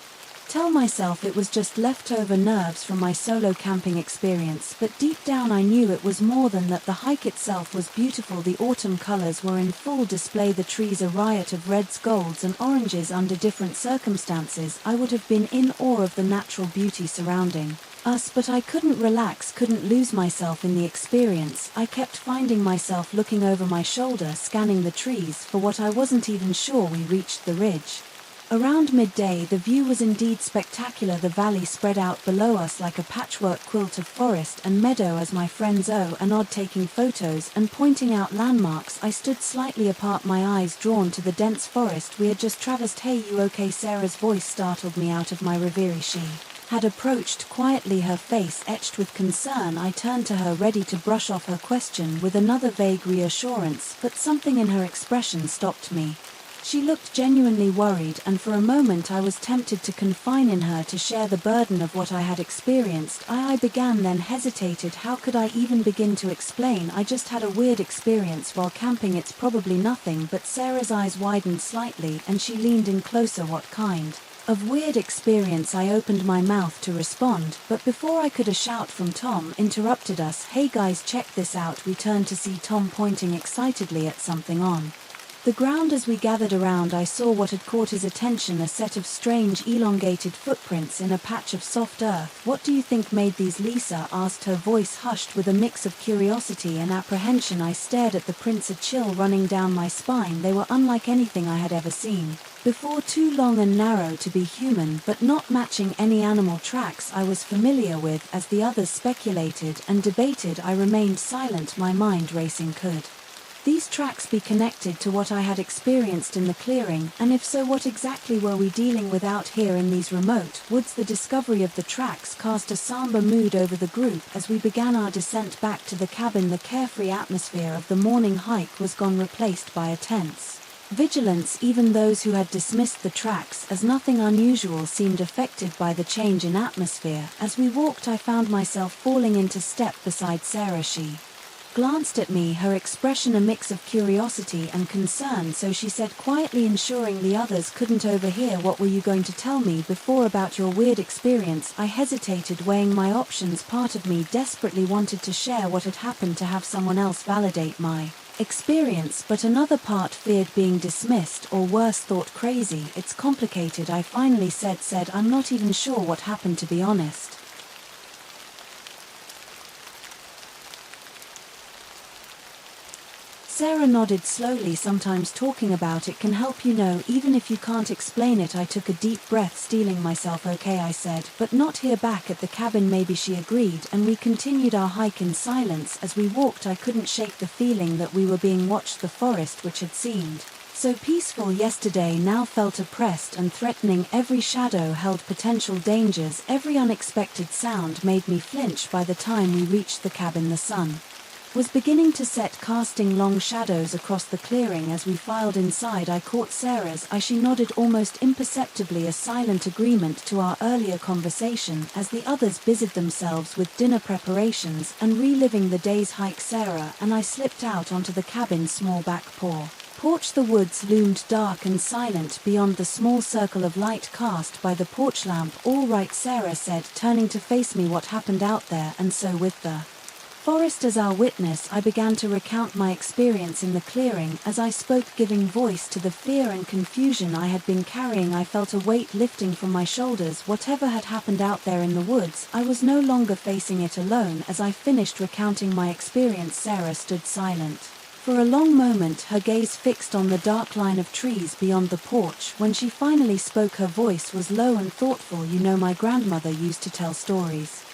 tell myself it was just leftover nerves from my solo camping experience, but deep down I knew it was more than that. The hike itself was beautiful. The autumn colors were in full display, the trees a riot of reds, golds, and oranges. Under different circumstances, I would have been in awe of the natural beauty surrounding us, but I couldn't relax, couldn't lose myself in the experience. I kept finding myself looking over my shoulder, scanning the trees. For what I wasn't even sure we reached the ridge. Around midday, the view was indeed spectacular. The valley spread out below us like a patchwork quilt of forest and meadow. As my friends and nod taking photos and pointing out landmarks, I stood slightly apart, my eyes drawn to the dense forest we had just traversed. Hey, you okay? Sarah's voice startled me out of my reverie. She had approached quietly, her face etched with concern. I turned to her, ready to brush off her question with another vague reassurance, but something in her expression stopped me. She looked genuinely worried, and for a moment I was tempted to confide in her, to share the burden of what I had experienced. I began, then hesitated. How could I even begin to explain? I just had a weird experience while camping. It's probably nothing. But Sarah's eyes widened slightly, and she leaned in closer. What kind of weird experience? I opened my mouth to respond, but before I could, a shout from Tom interrupted us. Hey guys, check this out. We turned to see Tom pointing excitedly at something on the ground. As we gathered around, I saw what had caught his attention, a set of strange elongated footprints in a patch of soft earth. What do you think made these? Lisa asked, her voice hushed with a mix of curiosity and apprehension. I stared at the prints, a chill running down my spine. They were unlike anything I had ever seen before, too long and narrow to be human, but not matching any animal tracks I was familiar with. As the others speculated and debated, I remained silent, my mind racing. Could these tracks be connected to what I had experienced in the clearing? And if so, what exactly were we dealing with out here in these remote woods? The discovery of the tracks cast a somber mood over the group as we began our descent back to the cabin. The carefree atmosphere of the morning hike was gone, replaced by a tense vigilance. Even those who had dismissed the tracks as nothing unusual seemed affected by the change in atmosphere. As we walked, I found myself falling into step beside Sarah. She glanced at me, her expression a mix of curiosity and concern. So she said quietly, ensuring the others couldn't overhear, what were you going to tell me before about your weird experience? I hesitated, weighing my options. Part of me desperately wanted to share what had happened, to have someone else validate my experience, but another part feared being dismissed, or worse, thought crazy. It's complicated, I finally said. I'm not even sure what happened, to be honest. Sarah nodded slowly. Sometimes talking about it can help, you know, even if you can't explain it. I took a deep breath, steeling myself. Okay, I said, but not here, back at the cabin maybe. She agreed, and we continued our hike in silence. As we walked, I couldn't shake the feeling that we were being watched. The forest, which had seemed so peaceful yesterday, now felt oppressed and threatening. Every shadow held potential dangers. Every unexpected sound made me flinch. By the time we reached the cabin, the sun was beginning to set, casting long shadows across the clearing. As we filed inside, I caught Sarah's eye. She nodded almost imperceptibly, a silent agreement to our earlier conversation. As the others busied themselves with dinner preparations and reliving the day's hike, Sarah and I slipped out onto the cabin's small back porch. The woods loomed dark and silent beyond the small circle of light cast by the porch lamp. All right, Sarah said, turning to face me. What happened out there? And so, with the forest as our witness, I began to recount my experience in the clearing. As I spoke, giving voice to the fear and confusion I had been carrying, I felt a weight lifting from my shoulders. Whatever had happened out there in the woods, I was no longer facing it alone. As I finished recounting my experience, Sarah stood silent for a long moment, her gaze fixed on the dark line of trees beyond the porch. When she finally spoke, her voice was low and thoughtful. You know, my grandmother used to tell stories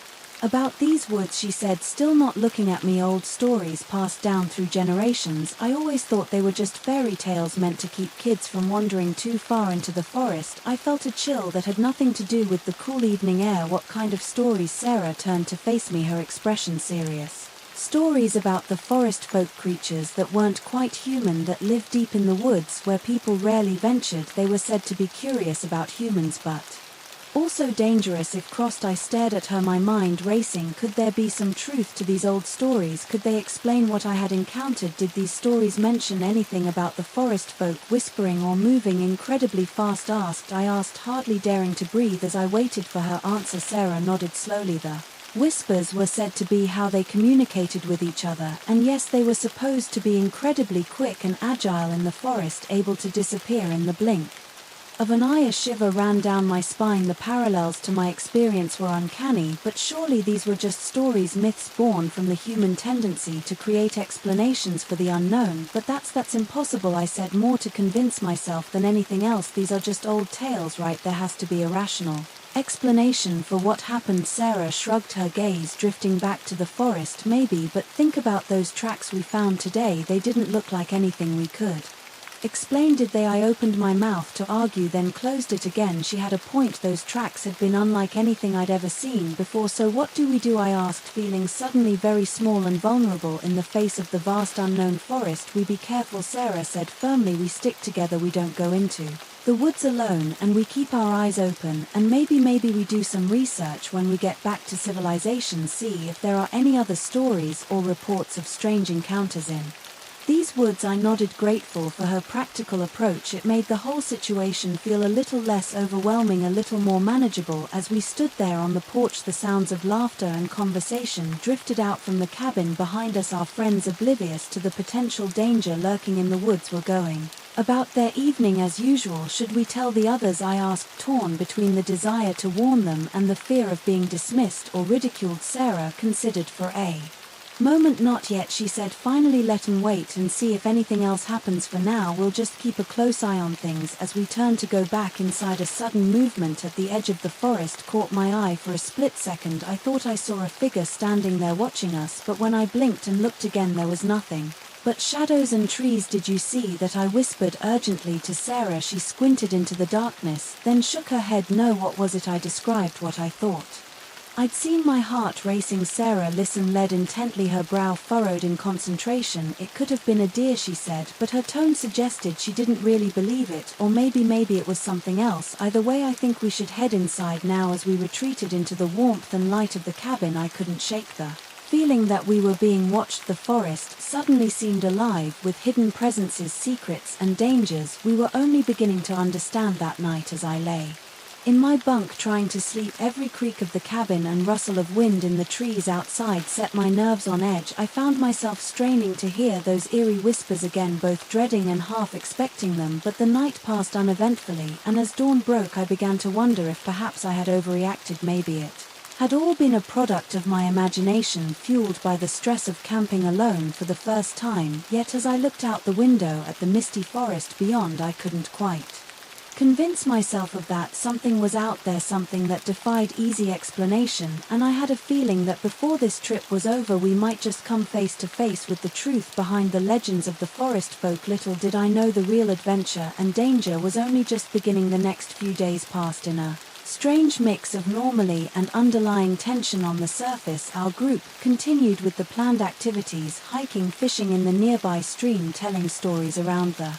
About these woods, she said, still not looking at me. Old stories passed down through generations. I always thought they were just fairy tales meant to keep kids from wandering too far into the forest. I felt a chill that had nothing to do with the cool evening air. What kind of stories? Sarah turned to face me, her expression serious. Stories about the forest folk, creatures that weren't quite human, that lived deep in the woods where people rarely ventured. They were said to be curious about humans, but also dangerous if crossed. I stared at her, my mind racing. Could there be some truth to these old stories? Could they explain what I had encountered? Did these stories mention anything about the forest folk whispering or moving incredibly fast? I asked, hardly daring to breathe as I waited for her answer. Sarah nodded slowly. The whispers were said to be how they communicated with each other, and yes, they were supposed to be incredibly quick and agile in the forest, able to disappear in the blink of an eye. A shiver ran down my spine. The parallels to my experience were uncanny, but surely these were just stories, myths born from the human tendency to create explanations for the unknown. But that's impossible, I said, more to convince myself than anything else. These are just old tales, right? There has to be a rational explanation for what happened. Sarah shrugged, her gaze drifting back to the forest. Maybe, but think about those tracks we found today. They didn't look like anything we could explain, did they? I opened my mouth to argue, then closed it again. She had a point. Those tracks had been unlike anything I'd ever seen before. So what do we do? I asked, feeling suddenly very small and vulnerable in the face of the vast unknown forest. We be careful, Sarah said firmly. We stick together. We don't go into the woods alone, and we keep our eyes open, and maybe we do some research when we get back to civilization, see if there are any other stories or reports of strange encounters in these woods. I nodded, grateful for her practical approach. It made the whole situation feel a little less overwhelming, a little more manageable. As we stood there on the porch, the sounds of laughter and conversation drifted out from the cabin behind us. Our friends, oblivious to the potential danger lurking in the woods, were going about their evening as usual. Should we tell the others? I asked, torn between the desire to warn them and the fear of being dismissed or ridiculed. Sarah considered for a moment. Not yet, she said finally. Let 'em wait and see if anything else happens. For now, we'll just keep a close eye on things. As we turned to go back inside, a sudden movement at the edge of the forest caught my eye. For a split second, I thought I saw a figure standing there watching us, but when I blinked and looked again, there was nothing but shadows and trees. Did you see that? I whispered urgently to Sarah. She squinted into the darkness, then shook her head. No. What was it? I described what I thought I'd seen, my heart racing. Sarah listened, led intently, her brow furrowed in concentration. It could have been a deer, she said, but her tone suggested she didn't really believe it, or maybe it was something else. Either way, I think we should head inside now. As we retreated into the warmth and light of the cabin, I couldn't shake the feeling that we were being watched. The forest suddenly seemed alive with hidden presences, secrets, and dangers we were only beginning to understand that night. As I lay in my bunk trying to sleep, every creak of the cabin and rustle of wind in the trees outside set my nerves on edge. I found myself straining to hear those eerie whispers again, both dreading and half expecting them. But the night passed uneventfully, and as dawn broke, I began to wonder if perhaps I had overreacted. Maybe it had all been a product of my imagination, fueled by the stress of camping alone for the first time. Yet as I looked out the window at the misty forest beyond, I couldn't quite convince myself of that. Something was out there, something that defied easy explanation, and I had a feeling that before this trip was over, we might just come face to face with the truth behind the legends of the forest folk. Little did I know the real adventure and danger was only just beginning. The next few days passed in a strange mix of normally and underlying tension. On the surface, our group continued with the planned activities, hiking, fishing in the nearby stream, telling stories around the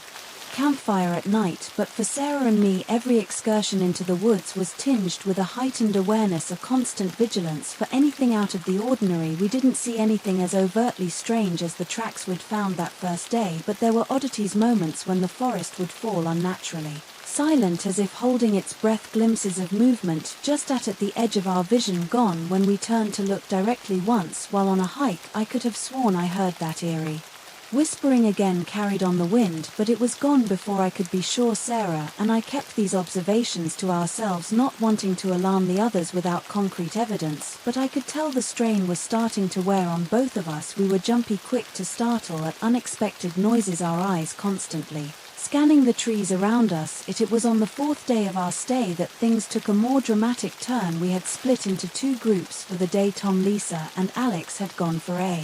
campfire at night. But for Sarah and me, every excursion into the woods was tinged with a heightened awareness, a constant vigilance for anything out of the ordinary. We didn't see anything as overtly strange as the tracks we'd found that first day, but there were oddities, moments when the forest would fall unnaturally silent, as if holding its breath, glimpses of movement just at the edge of our vision, gone when we turned to look directly. Once, while on a hike, I could have sworn I heard that eerie whispering again, carried on the wind, but it was gone before I could be sure. Sarah and I kept these observations to ourselves, not wanting to alarm the others without concrete evidence, but I could tell the strain was starting to wear on both of us. We were jumpy, quick to startle at unexpected noises, our eyes constantly Scanning the trees around us, it was on the fourth day of our stay that things took a more dramatic turn. We had split into two groups for the day. Tom, Lisa, and Alex had gone for a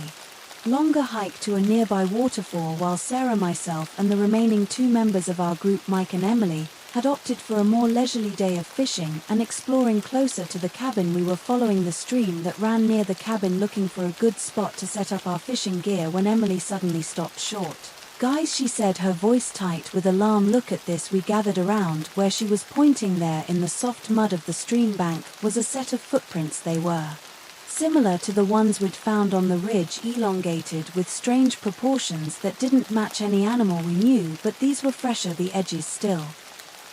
longer hike to a nearby waterfall, while Sarah, myself, and the remaining two members of our group, Mike and Emily, had opted for a more leisurely day of fishing and exploring closer to the cabin. We were following the stream that ran near the cabin, looking for a good spot to set up our fishing gear, when Emily suddenly stopped short. "Guys," she said, her voice tight with alarm. Look at this. We gathered around. Where she was pointing, there in the soft mud of the stream bank, was a set of footprints. They were similar to the ones we'd found on the ridge, elongated with strange proportions that didn't match any animal we knew, but these were fresher, the edges still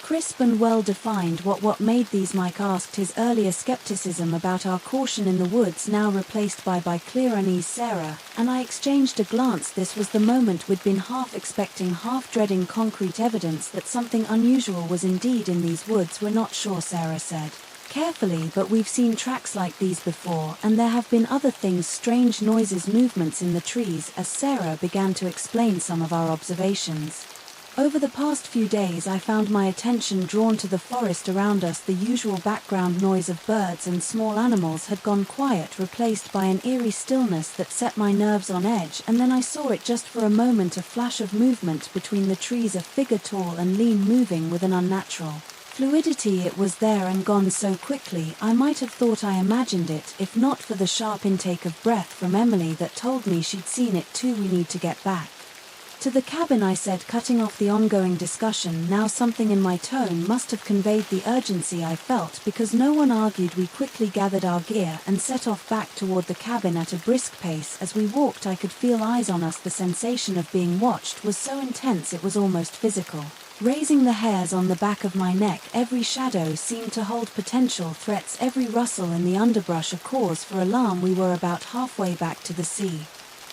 crisp and well-defined. What made these? Mike asked, his earlier skepticism about our caution in the woods now replaced by clear unease. Sarah and I exchanged a glance. This was the moment we'd been half expecting, half dreading. Concrete evidence that something unusual was indeed in these woods. "We're not sure," Sarah said carefully, "but we've seen tracks like these before, and there have been other things, strange noises, movements in the trees," as Sarah began to explain some of our observations. Over the past few days, I found my attention drawn to the forest around us. The usual background noise of birds and small animals had gone quiet, replaced by an eerie stillness that set my nerves on edge. And then I saw it, just for a moment, a flash of movement between the trees, a figure, tall and lean, moving with an unnatural fluidity. It was there and gone so quickly, I might have thought I imagined it, if not for the sharp intake of breath from Emily that told me she'd seen it too. "We need to get back to the cabin," I said, cutting off the ongoing discussion. Now something in my tone must have conveyed the urgency I felt, because no one argued. We quickly gathered our gear and set off back toward the cabin at a brisk pace. As we walked, I could feel eyes on us. The sensation of being watched was so intense it was almost physical, raising the hairs on the back of my neck. Every shadow seemed to hold potential threats, every rustle in the underbrush a cause for alarm. We were about halfway back to the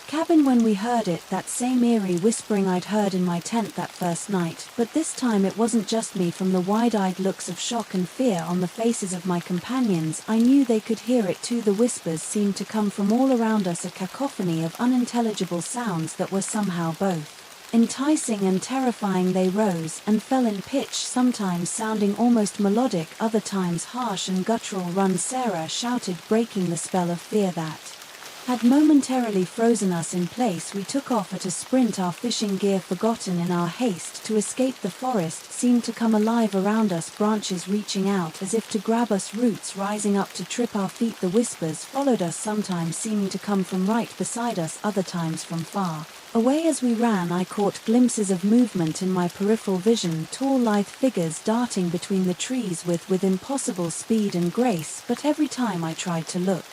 cabin when we heard it, that same eerie whispering I'd heard in my tent that first night. But this time it wasn't just me. From the wide-eyed looks of shock and fear on the faces of my companions, I knew they could hear it too. The whispers seemed to come from all around us, a cacophony of unintelligible sounds that were somehow both enticing and terrifying. They rose and fell in pitch, sometimes sounding almost melodic, other times harsh and guttural. "Run!" Sarah shouted, breaking the spell of fear that had momentarily frozen us in place. We took off at a sprint, our fishing gear forgotten in our haste to escape. The forest seemed to come alive around us, branches reaching out as if to grab us, roots rising up to trip our feet. The whispers followed us, sometimes seeming to come from right beside us, other times from far away. As we ran, I caught glimpses of movement in my peripheral vision, tall, lithe figures darting between the trees with impossible speed and grace, but every time I tried to look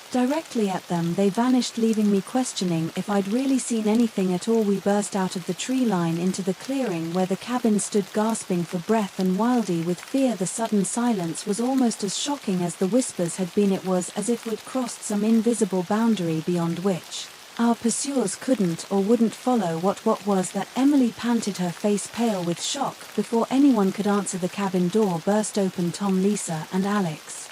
directly at them, they vanished, leaving me questioning if I'd really seen anything at all. We burst out of the tree line into the clearing where the cabin stood, gasping for breath and wildly with fear. The sudden silence was almost as shocking as the whispers had been. It was as if we'd crossed some invisible boundary beyond which our pursuers couldn't or wouldn't follow. What was that? Emily panted, her face pale with shock. Before anyone could answer, the cabin door burst open. Tom, Lisa, and Alex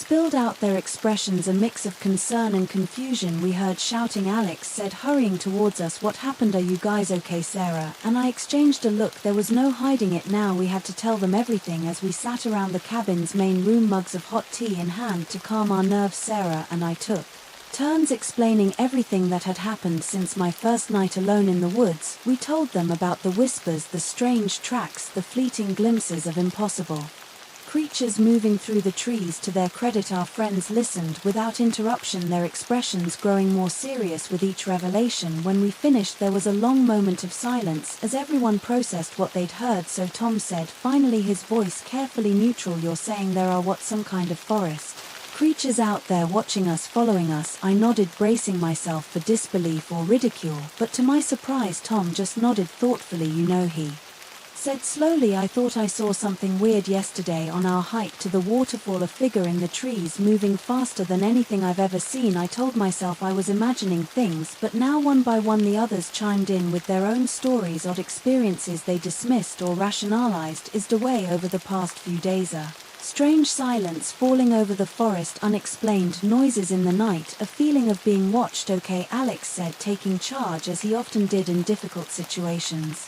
spilled out, their expressions a mix of concern and confusion. We heard shouting. Alex said, hurrying towards us, "What happened? Are you guys okay?" Sarah and I exchanged a look. There was no hiding it now. We had to tell them everything. As we sat around the cabin's main room, mugs of hot tea in hand to calm our nerves, Sarah and I took turns explaining everything that had happened since my first night alone in the woods. We told them about the whispers, the strange tracks, the fleeting glimpses of impossible creatures moving through the trees. To their credit, our friends listened without interruption, their expressions growing more serious with each revelation. When we finished, there was a long moment of silence as everyone processed what they'd heard. So Tom said, finally, his voice carefully neutral, "You're saying there are some kind of forest creatures out there watching us, following us?" I nodded, bracing myself for disbelief or ridicule, but to my surprise, Tom just nodded thoughtfully. "You know," he said slowly, "I thought I saw something weird yesterday on our hike to the waterfall, a figure in the trees moving faster than anything I've ever seen." I told myself I was imagining things, but now one by one the others chimed in with their own stories, odd experiences they dismissed or rationalized away over the past few days. A strange silence falling over the forest, unexplained noises in the night, a feeling of being watched. "Okay," Alex said, taking charge as he often did in difficult situations.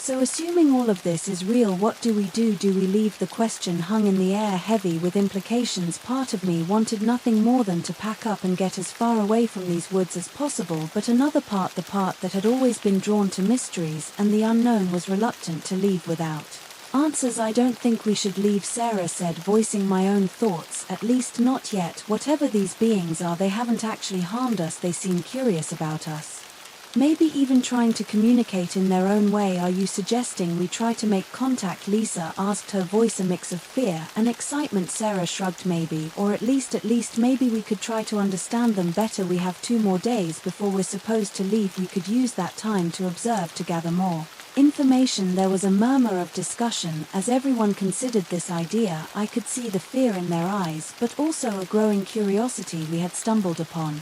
So assuming all of this is real, what do we do? Do we leave? The question hung in the air, heavy with implications. Part of me wanted nothing more than to pack up and get as far away from these woods as possible, but another part, the part that had always been drawn to mysteries and the unknown, was reluctant to leave without answers. I don't think we should leave, Sarah said, voicing my own thoughts. At least not yet. Whatever these beings are, they haven't actually harmed us. They seem curious about us. Maybe even trying to communicate in their own way. Are you suggesting we try to make contact? Lisa asked, her voice a mix of fear and excitement. Sarah shrugged. Maybe, or at least maybe we could try to understand them better. We have 2 more days before we're supposed to leave. We could use that time to observe, to gather more information. There was a murmur of discussion as everyone considered this idea. I could see the fear in their eyes, but also a growing curiosity. We had stumbled upon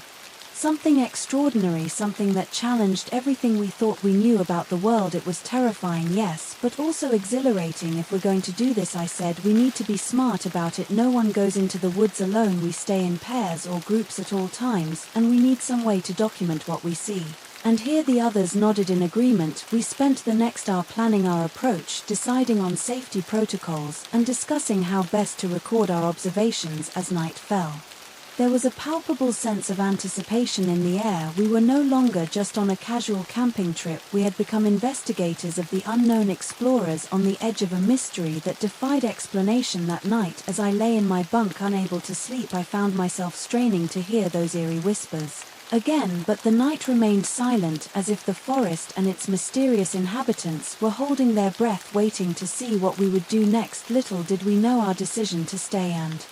something extraordinary, something that challenged everything we thought we knew about the world. It was terrifying, yes, but also exhilarating. If we're going to do this, I said, we need to be smart about it. No one goes into the woods alone. We stay in pairs or groups at all times, and we need some way to document what we see. And here the others nodded in agreement. We spent the next hour planning our approach, deciding on safety protocols, and discussing how best to record our observations as night fell. There was a palpable sense of anticipation in the air. We were no longer just on a casual camping trip. We had become investigators of the unknown, explorers on the edge of a mystery that defied explanation. That night, as I lay in my bunk unable to sleep, I found myself straining to hear those eerie whispers again, but the night remained silent, as if the forest and its mysterious inhabitants were holding their breath, waiting to see what we would do next. Little did we know our decision to stay and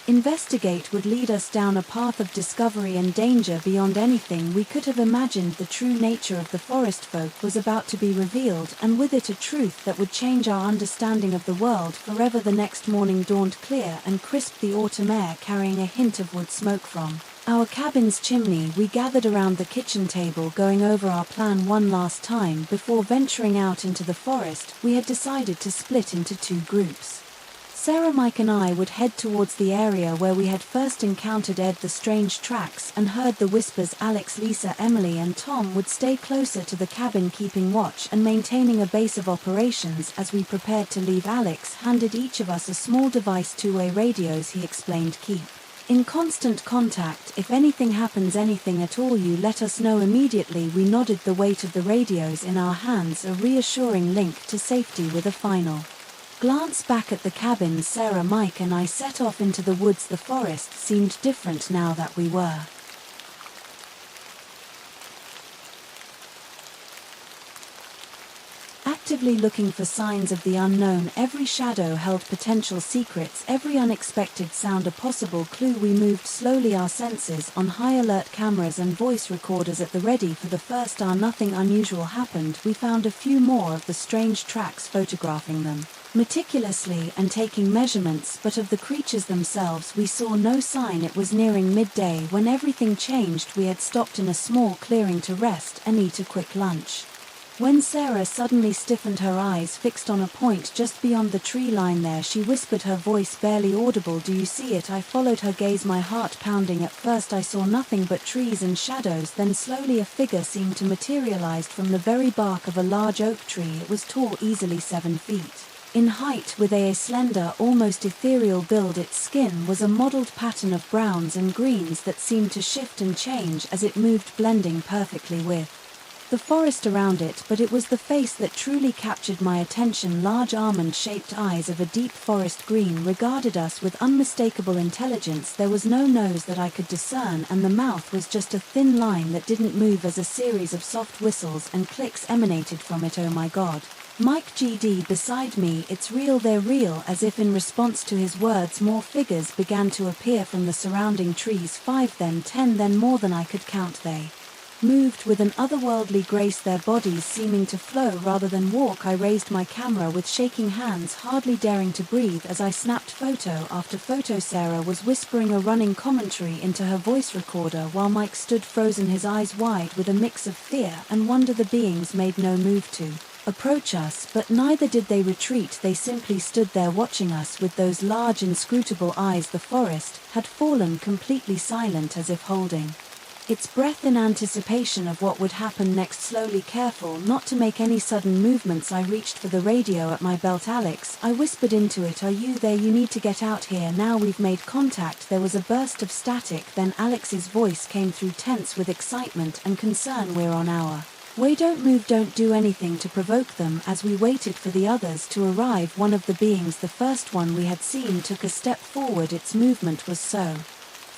investigate would lead us down a path of discovery and danger beyond anything we could have imagined. The true nature of the forest folk was about to be revealed, and with it a truth that would change our understanding of the world forever. The next morning dawned clear and crisp, the autumn air carrying a hint of wood smoke from our cabin's chimney. We gathered around the kitchen table, going over our plan one last time before venturing out into the forest. We had decided to split into 2 groups. Sarah, Mike and I would head towards the area where we had first encountered Ed, the strange tracks, and heard the whispers. Alex, Lisa, Emily and Tom would stay closer to the cabin, keeping watch and maintaining a base of operations. As we prepared to leave, Alex handed each of us a small device, 2-way radios, he explained. Keep in constant contact. If anything happens, anything at all, you let us know immediately. We nodded, the weight of the radios in our hands a reassuring link to safety. With a final glance back at the cabin, Sarah, Mike and I set off into the woods. The forest seemed different now that we were actively looking for signs of the unknown. Every shadow held potential secrets, every unexpected sound a possible clue. We moved slowly, our senses on high alert, cameras and voice recorders at the ready. For the first hour nothing unusual happened. We found a few more of the strange tracks, photographing them meticulously and taking measurements, but of the creatures themselves we saw no sign. It was nearing midday when everything changed. We had stopped in a small clearing to rest and eat a quick lunch, when Sarah suddenly stiffened, her eyes fixed on a point just beyond the tree line. There, she whispered, her voice barely audible. Do you see it? I followed her gaze, my heart pounding. At first I saw nothing but trees and shadows, then slowly a figure seemed to materialize from the very bark of a large oak tree. It was tall, easily 7 feet in height, with a slender, almost ethereal build. Its skin was a mottled pattern of browns and greens that seemed to shift and change as it moved, blending perfectly with the forest around it. But it was the face that truly captured my attention. Large almond-shaped eyes of a deep forest green regarded us with unmistakable intelligence. There was no nose that I could discern, and the mouth was just a thin line that didn't move as a series of soft whistles and clicks emanated from it. Oh my God. Mike GD beside me, it's real, they're real. As if in response to his words, more figures began to appear from the surrounding trees. 5, then 10, then more than I could count. They moved with an otherworldly grace, their bodies seeming to flow rather than walk. I raised my camera with shaking hands, hardly daring to breathe as I snapped photo after photo. Sarah was whispering a running commentary into her voice recorder while Mike stood frozen, his eyes wide with a mix of fear and wonder. The beings made no move to approach us, but neither did they retreat. They simply stood there watching us with those large inscrutable eyes. The forest had fallen completely silent, as if holding its breath in anticipation of what would happen next. Slowly, careful not to make any sudden movements, I reached for the radio at my belt. "Alex," I whispered into it, "are you there? You need to get out here now. We've made contact." There was a burst of static, then Alex's voice came through, tense with excitement and concern. "We're on our way. Don't move, don't do anything to provoke them." As we waited for the others to arrive, one of the beings, the first one we had seen, took a step forward. Its movement was so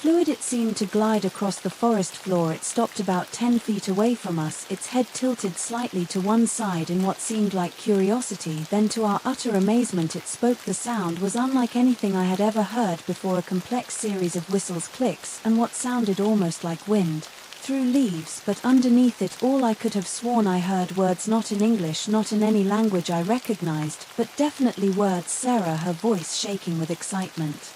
fluid it seemed to glide across the forest floor. It stopped about 10 feet away from us, its head tilted slightly to one side in what seemed like curiosity. Then, to our utter amazement, it spoke. The sound was unlike anything I had ever heard before, a complex series of whistles, clicks, and what sounded almost like wind through leaves, but underneath it all I could have sworn I heard words, not in English, not in any language I recognized, but definitely words. "Sarah," her voice shaking with excitement,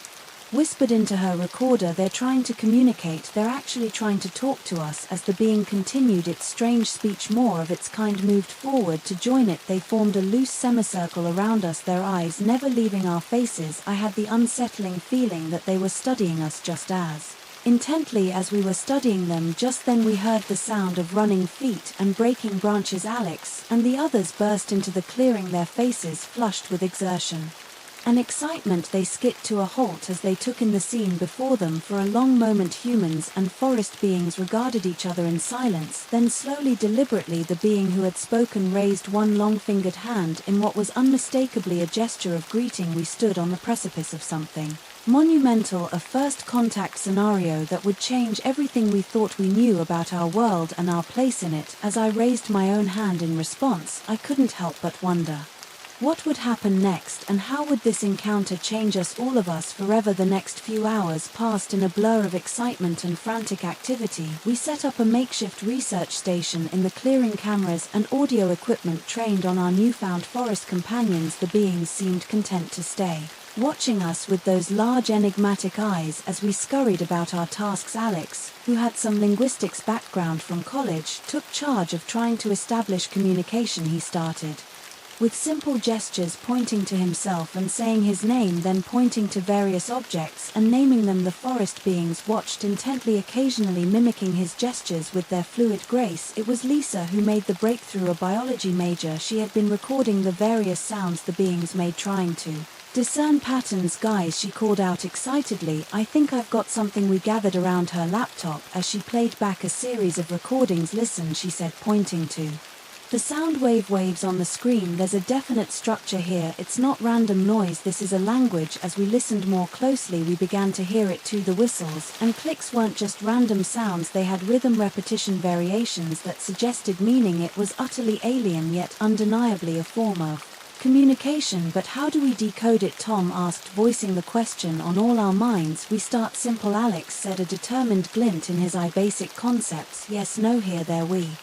whispered into her recorder, "they're trying to communicate. They're actually trying to talk to us." As the being continued its strange speech, more of its kind moved forward to join it. They formed a loose semicircle around us, their eyes never leaving our faces. I had the unsettling feeling that they were studying us just as intently as we were studying them. Just then we heard the sound of running feet and breaking branches. Alex and the others burst into the clearing, their faces flushed with exertion and excitement. They skipped to a halt as they took in the scene before them. For a long moment humans and forest beings regarded each other in silence. Then slowly, deliberately, the being who had spoken raised one long-fingered hand in what was unmistakably a gesture of greeting. We stood on the precipice of something monumental, a first contact scenario that would change everything we thought we knew about our world and our place in it. As I raised my own hand in response, I couldn't help but wonder what would happen next, and how would this encounter change us, all of us, forever? The next few hours passed in a blur of excitement and frantic activity. We set up a makeshift research station in the clearing, cameras and audio equipment trained on our newfound forest companions. The beings seemed content to stay watching us with those large enigmatic eyes as we scurried about our tasks. Alex, who had some linguistics background from college, took charge of trying to establish communication. He started with simple gestures, pointing to himself and saying his name, then pointing to various objects and naming them. The forest beings watched intently, occasionally mimicking his gestures with their fluid grace. It was Lisa who made the breakthrough, a biology major. She had been recording the various sounds the beings made, trying to discern patterns. "Guys," she called out excitedly, "I think I've got something." We gathered around her laptop as she played back a series of recordings. "Listen," she said, pointing to the sound waves on the screen. "There's a definite structure here. It's not random noise. This is a language." As we listened more closely, we began to hear it too. The whistles and clicks weren't just random sounds. They had rhythm, repetition, variations that suggested meaning. It was utterly alien, yet undeniably a form of communication. "But how do we decode it?" Tom asked, voicing the question on all our minds. "We start simple," Alex said, a determined glint in his eye. "Basic concepts, yes, no, here, there. We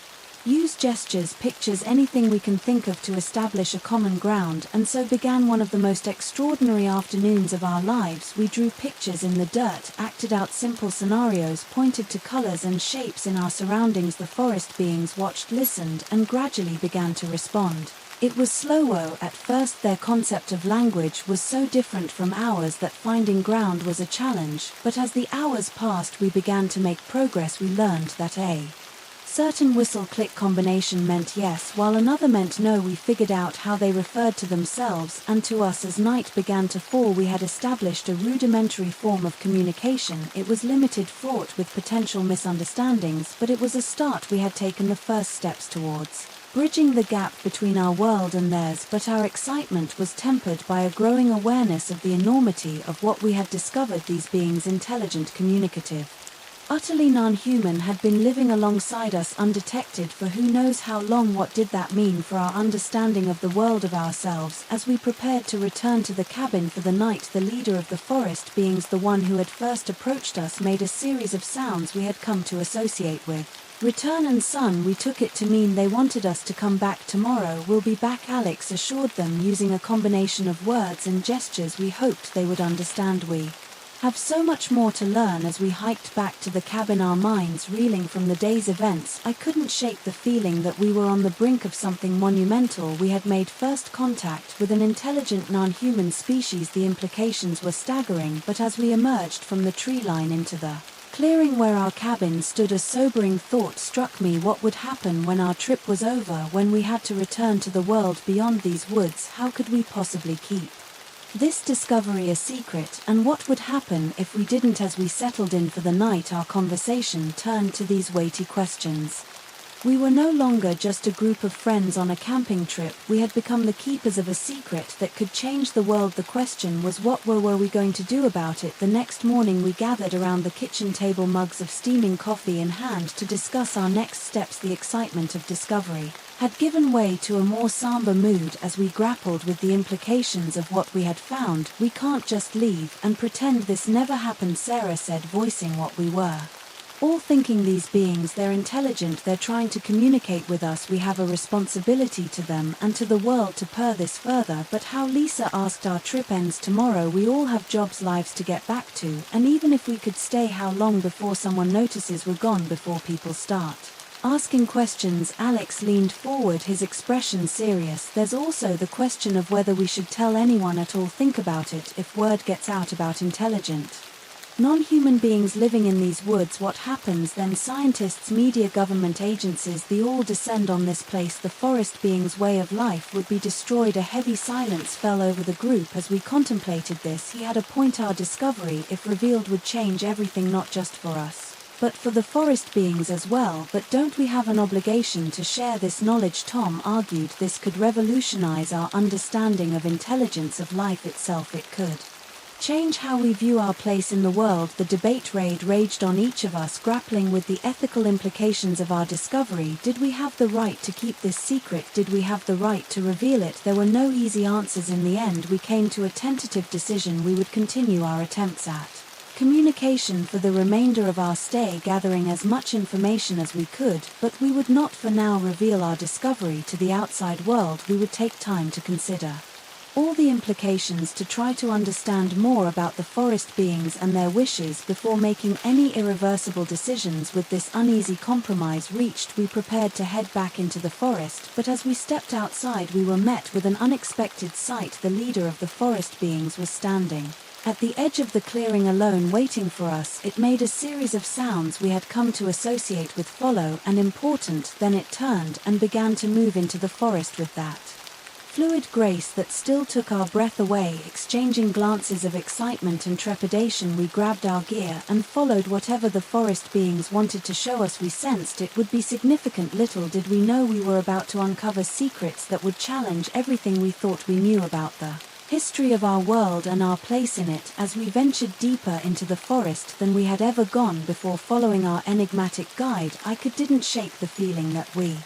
use gestures, pictures, anything we can think of to establish a common ground." And so began one of the most extraordinary afternoons of our lives. We drew pictures in the dirt, acted out simple scenarios, pointed to colors and shapes in our surroundings. The forest beings watched, listened, and gradually began to respond. It was slow at first. Their concept of language was so different from ours that finding ground was a challenge, but as the hours passed we began to make progress. We learned that a certain whistle-click combination meant yes, while another meant no. We figured out how they referred to themselves and to us. As night began to fall, we had established a rudimentary form of communication. It was limited, fraught with potential misunderstandings, but it was a start. We had taken the first steps towards bridging the gap between our world and theirs, but our excitement was tempered by a growing awareness of the enormity of what we had discovered. These beings, intelligent, communicative, utterly non-human, had been living alongside us undetected for who knows how long. What did that mean for our understanding of the world, of ourselves? As we prepared to return to the cabin for the night, the leader of the forest beings, the one who had first approached us, made a series of sounds we had come to associate with return and sun. We took it to mean they wanted us to come back tomorrow. "We'll be back," Alex assured them, using a combination of words and gestures we hoped they would understand. We have so much more to learn. As we hiked back to the cabin, our minds reeling from the day's events, I couldn't shake the feeling that we were on the brink of something monumental. We had made first contact with an intelligent non-human species. The implications were staggering, but as we emerged from the tree line into the clearing where our cabin stood, a sobering thought struck me: what would happen when our trip was over, when we had to return to the world beyond these woods? How could we possibly keep this discovery a secret, and what would happen if we didn't? As we settled in for the night, our conversation turned to these weighty questions. We were no longer just a group of friends on a camping trip. We had become the keepers of a secret that could change the world. The question was, what were we going to do about it? The next morning we gathered around the kitchen table, mugs of steaming coffee in hand, to discuss our next steps. The excitement of discovery had given way to a more somber mood as we grappled with the implications of what we had found. "We can't just leave and pretend this never happened," Sarah said, voicing what we were all thinking. "These beings, they're intelligent, they're trying to communicate with us. We have a responsibility to them and to the world to purr this further." "But how?" Lisa asked. "Our trip ends tomorrow. We all have jobs, lives to get back to, and even if we could stay, how long before someone notices we're gone, before people start asking questions?" Alex leaned forward, his expression serious. "There's also the question of whether we should tell anyone at all. Think about it. If word gets out about intelligent non-human beings living in these woods, what happens then? Scientists, media, government agencies, they all descend on this place. The forest beings' way of life would be destroyed." A heavy silence fell over the group as we contemplated this. He had a point. Our discovery, if revealed, would change everything, not just for us, but for the forest beings as well. "But don't we have an obligation to share this knowledge?" Tom argued. "This could revolutionize our understanding of intelligence, of life itself. It could change how we view our place in the world." The debate raged on, each of us grappling with the ethical implications of our discovery. Did we have the right to keep this secret? Did we have the right to reveal it? There were no easy answers. In the end, we came to a tentative decision. We would continue our attempts at communication for the remainder of our stay, gathering as much information as we could, but we would not for now reveal our discovery to the outside world. We would take time to consider all the implications, to try to understand more about the forest beings and their wishes before making any irreversible decisions. With this uneasy compromise reached, we prepared to head back into the forest, but as we stepped outside we were met with an unexpected sight. The leader of the forest beings was standing at the edge of the clearing, alone, waiting for us. It made a series of sounds we had come to associate with follow and important. Then it turned and began to move into the forest with that fluid grace that still took our breath away. Exchanging glances of excitement and trepidation, we grabbed our gear and followed whatever the forest beings wanted to show us. We sensed it would be significant. Little did we know we were about to uncover secrets that would challenge everything we thought we knew about the history of our world and our place in it. As we ventured deeper into the forest than we had ever gone before, following our enigmatic guide, I didn't shake the feeling that we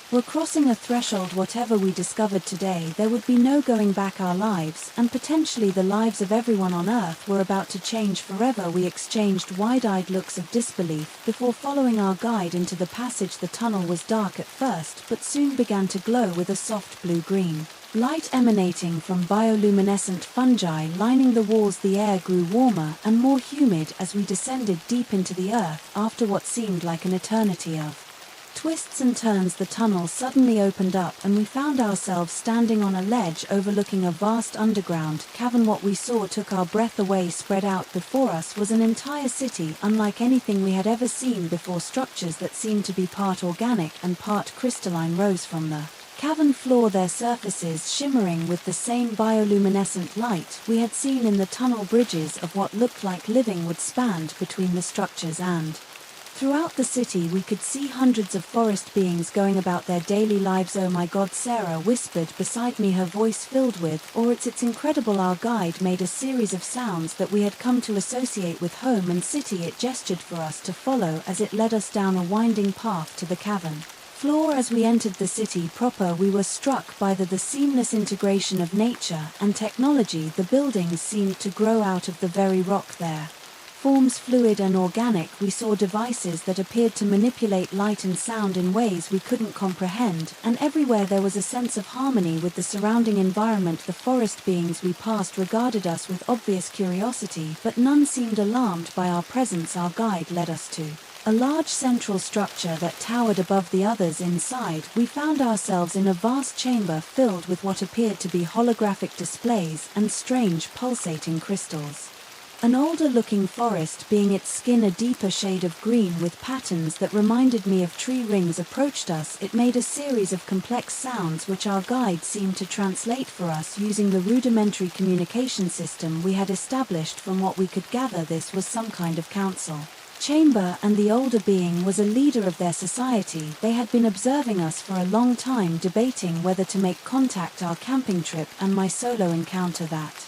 were crossing a threshold. Whatever we discovered today, there would be no going back. Our lives, and potentially the lives of everyone on Earth, were about to change forever. We exchanged wide-eyed looks of disbelief before following our guide into the passage. The tunnel was dark at first, but soon began to glow with a soft blue-green light emanating from bioluminescent fungi lining the walls. The air grew warmer and more humid as we descended deep into the earth. After what seemed like an eternity of twists and turns, the tunnel suddenly opened up and we found ourselves standing on a ledge overlooking a vast underground cavern. What we saw took our breath away. Spread out before us was an entire city, unlike anything we had ever seen before. Structures that seemed to be part organic and part crystalline rose from the cavern floor, their surfaces shimmering with the same bioluminescent light we had seen in the tunnel. Bridges of what looked like living wood spanned between the structures, and throughout the city we could see hundreds of forest beings going about their daily lives. "Oh my God," Sarah whispered beside me, her voice filled with awe. It's incredible." Our guide made a series of sounds that we had come to associate with home and city. It gestured for us to follow as it led us down a winding path to the cavern floor. As we entered the city proper, we were struck by the seamless integration of nature and technology. The buildings seemed to grow out of the very rock, their forms fluid and organic. We saw devices that appeared to manipulate light and sound in ways we couldn't comprehend, and everywhere there was a sense of harmony with the surrounding environment. The forest beings we passed regarded us with obvious curiosity, but none seemed alarmed by our presence. Our guide led us to a large central structure that towered above the others. Inside, we found ourselves in a vast chamber filled with what appeared to be holographic displays and strange pulsating crystals. An older-looking forest, being its skin a deeper shade of green with patterns that reminded me of tree rings, approached us. It made a series of complex sounds which our guide seemed to translate for us using the rudimentary communication system we had established. From what we could gather, this was some kind of council chamber, and the older being was a leader of their society. They had been observing us for a long time, debating whether to make contact. Our camping trip and my solo encounter that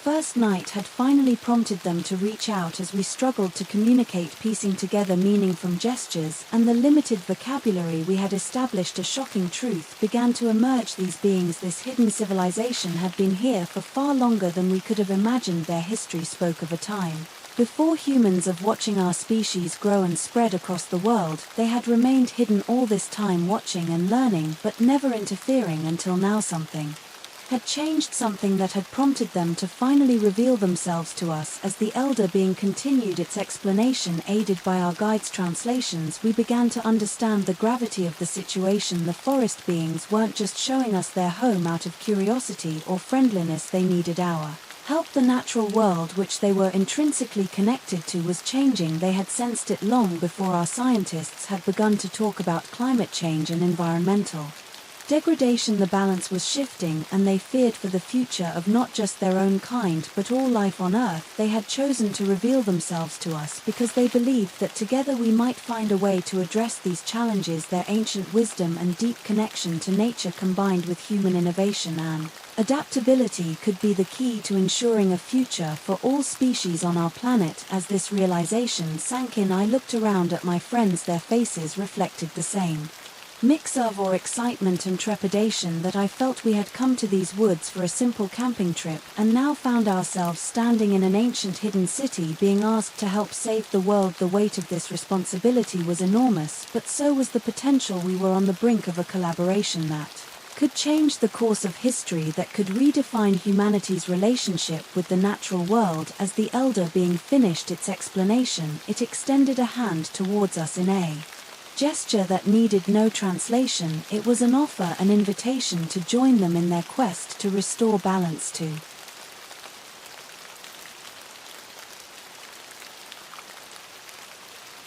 first night had finally prompted them to reach out as we struggled to communicate, piecing together meaning from gestures and the limited vocabulary we had established. A shocking truth began to emerge. These beings, this hidden civilization, had been here for far longer than we could have imagined. Their history spoke of a time before humans, of watching our species grow and spread across the world. They had remained hidden all this time, watching and learning, but never interfering, until now something had changed, something that had prompted them to finally reveal themselves to us. As the elder being continued its explanation, aided by our guide's translations, we began to understand the gravity of the situation. The forest beings weren't just showing us their home out of curiosity or friendliness, they needed our help. The natural world which they were intrinsically connected to was changing. They had sensed it long before our scientists had begun to talk about climate change and environmental degradation. The balance was shifting, and they feared for the future of not just their own kind but all life on Earth. They had chosen to reveal themselves to us because they believed that together we might find a way to address these challenges. Their ancient wisdom and deep connection to nature, combined with human innovation and adaptability, could be the key to ensuring a future for all species on our planet. As this realization sank in, I looked around at my friends. Their faces reflected the same mix of excitement and trepidation that I felt. We had come to these woods for a simple camping trip, and now found ourselves standing in an ancient hidden city, being asked to help save the world. The weight of this responsibility was enormous, but so was the potential. We were on the brink of a collaboration that could change the course of history, that could redefine humanity's relationship with the natural world. As the elder being finished its explanation, it extended a hand towards us in a gesture that needed no translation. It was an offer, an invitation to join them in their quest to restore balance to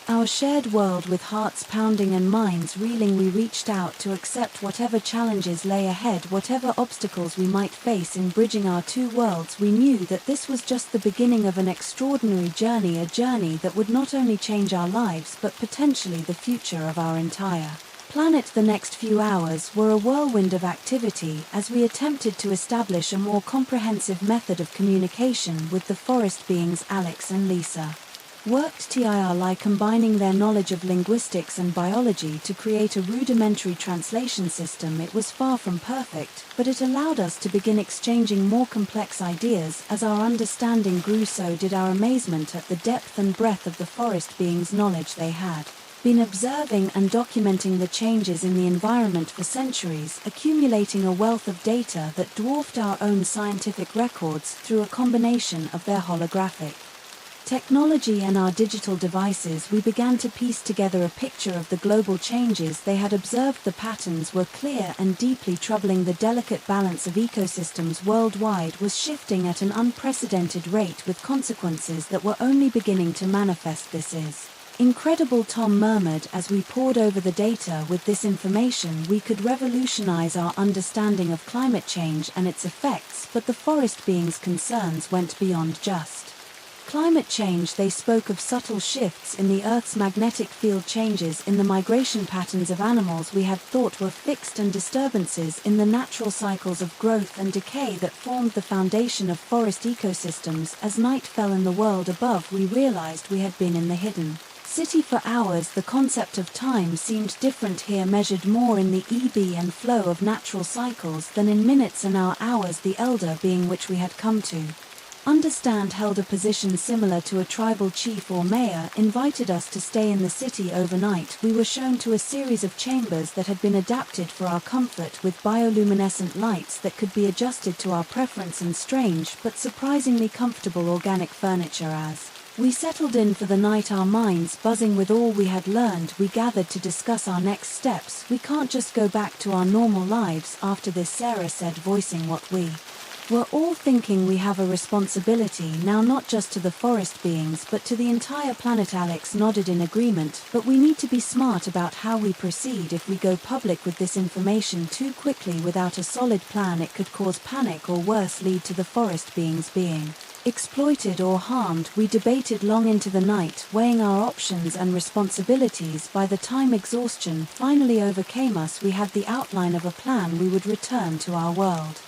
our shared world. With hearts pounding and minds reeling, we reached out to accept whatever challenges lay ahead, whatever obstacles we might face in bridging our two worlds. We knew that this was just the beginning of an extraordinary journey, a journey that would not only change our lives but potentially the future of our entire planet. The next few hours were a whirlwind of activity as we attempted to establish a more comprehensive method of communication with the forest beings. Alex and Lisa worked tirelessly, combining their knowledge of linguistics and biology to create a rudimentary translation system. It was far from perfect, but it allowed us to begin exchanging more complex ideas. As our understanding grew, so did our amazement at the depth and breadth of the forest beings' knowledge. They had been observing and documenting the changes in the environment for centuries, accumulating a wealth of data that dwarfed our own scientific records. Through a combination of their holographic technology and our digital devices, we began to piece together a picture of the global changes they had observed. The patterns were clear and deeply troubling. The delicate balance of ecosystems worldwide was shifting at an unprecedented rate, with consequences that were only beginning to manifest. "This is incredible," Tom murmured as we pored over the data. "With this information, we could revolutionize our understanding of climate change and its effects." But the forest beings' concerns went beyond just climate change. They spoke of subtle shifts in the Earth's magnetic field, changes in the migration patterns of animals we had thought were fixed, and disturbances in the natural cycles of growth and decay that formed the foundation of forest ecosystems. As night fell in the world above, we realized we had been in the hidden city for hours. The concept of time seemed different here, measured more in the ebb and flow of natural cycles than in minutes and our hours. The elder being which we had come to understand held a position similar to a tribal chief or mayor, invited us to stay in the city overnight. We were shown to a series of chambers that had been adapted for our comfort, with bioluminescent lights that could be adjusted to our preference, and strange but surprisingly comfortable organic furniture. As we settled in for the night, our minds buzzing with all we had learned, we gathered to discuss our next steps. "We can't just go back to our normal lives after this," Sarah said, voicing what we We're all thinking we have a responsibility now, not just to the forest beings but to the entire planet. Alex nodded in agreement. But we need to be smart about how we proceed. If we go public with this information too quickly without a solid plan, it could cause panic or worse, lead to the forest beings being exploited or harmed. We debated long into the night, weighing our options and responsibilities. By the time exhaustion finally overcame us, we had the outline of a plan. We would return to our world,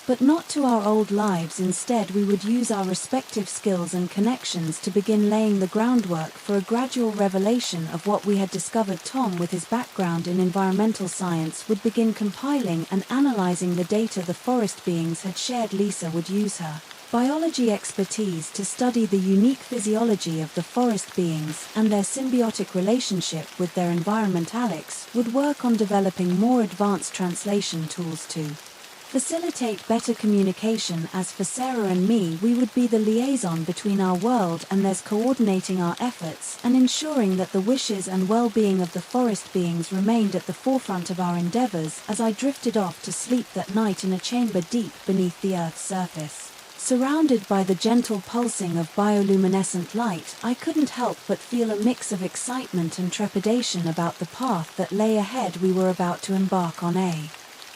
but not to our old lives. Instead, we would use our respective skills and connections to begin laying the groundwork for a gradual revelation of what we had discovered. Tom, with his background in environmental science, would begin compiling and analyzing the data the forest beings had shared. Lisa would use her biology expertise to study the unique physiology of the forest beings and their symbiotic relationship with their environment. Alex would work on developing more advanced translation tools to facilitate better communication. As for Sarah and me, we would be the liaison between our world and theirs, coordinating our efforts and ensuring that the wishes and well-being of the forest beings remained at the forefront of our endeavors. As I drifted off to sleep that night in a chamber deep beneath the Earth's surface, surrounded by the gentle pulsing of bioluminescent light, I couldn't help but feel a mix of excitement and trepidation about the path that lay ahead. We were about to embark on a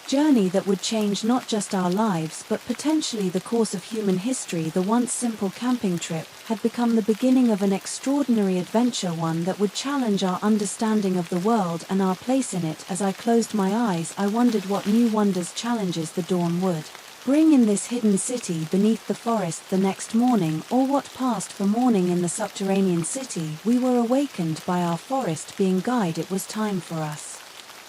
journey that would change not just our lives but potentially the course of human history. The once simple camping trip had become the beginning of an extraordinary adventure, one that would challenge our understanding of the world and our place in it. As I closed my eyes, I wondered what new wonders, challenges the dawn would bring in this hidden city beneath the forest the next morning, or what passed for morning in the subterranean city. We were awakened by our forest being guide. It was time for us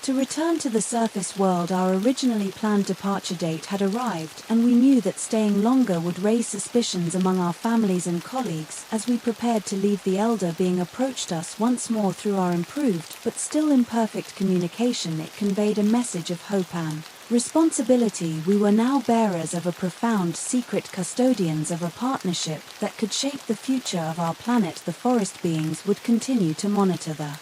to return to the surface world. Our originally planned departure date had arrived, and we knew that staying longer would raise suspicions among our families and colleagues. As we prepared to leave, the elder being approached us once more. Through our improved but still imperfect communication, it conveyed a message of hope and responsibility. We were now bearers of a profound secret, custodians of a partnership that could shape the future of our planet. The forest beings would continue to monitor the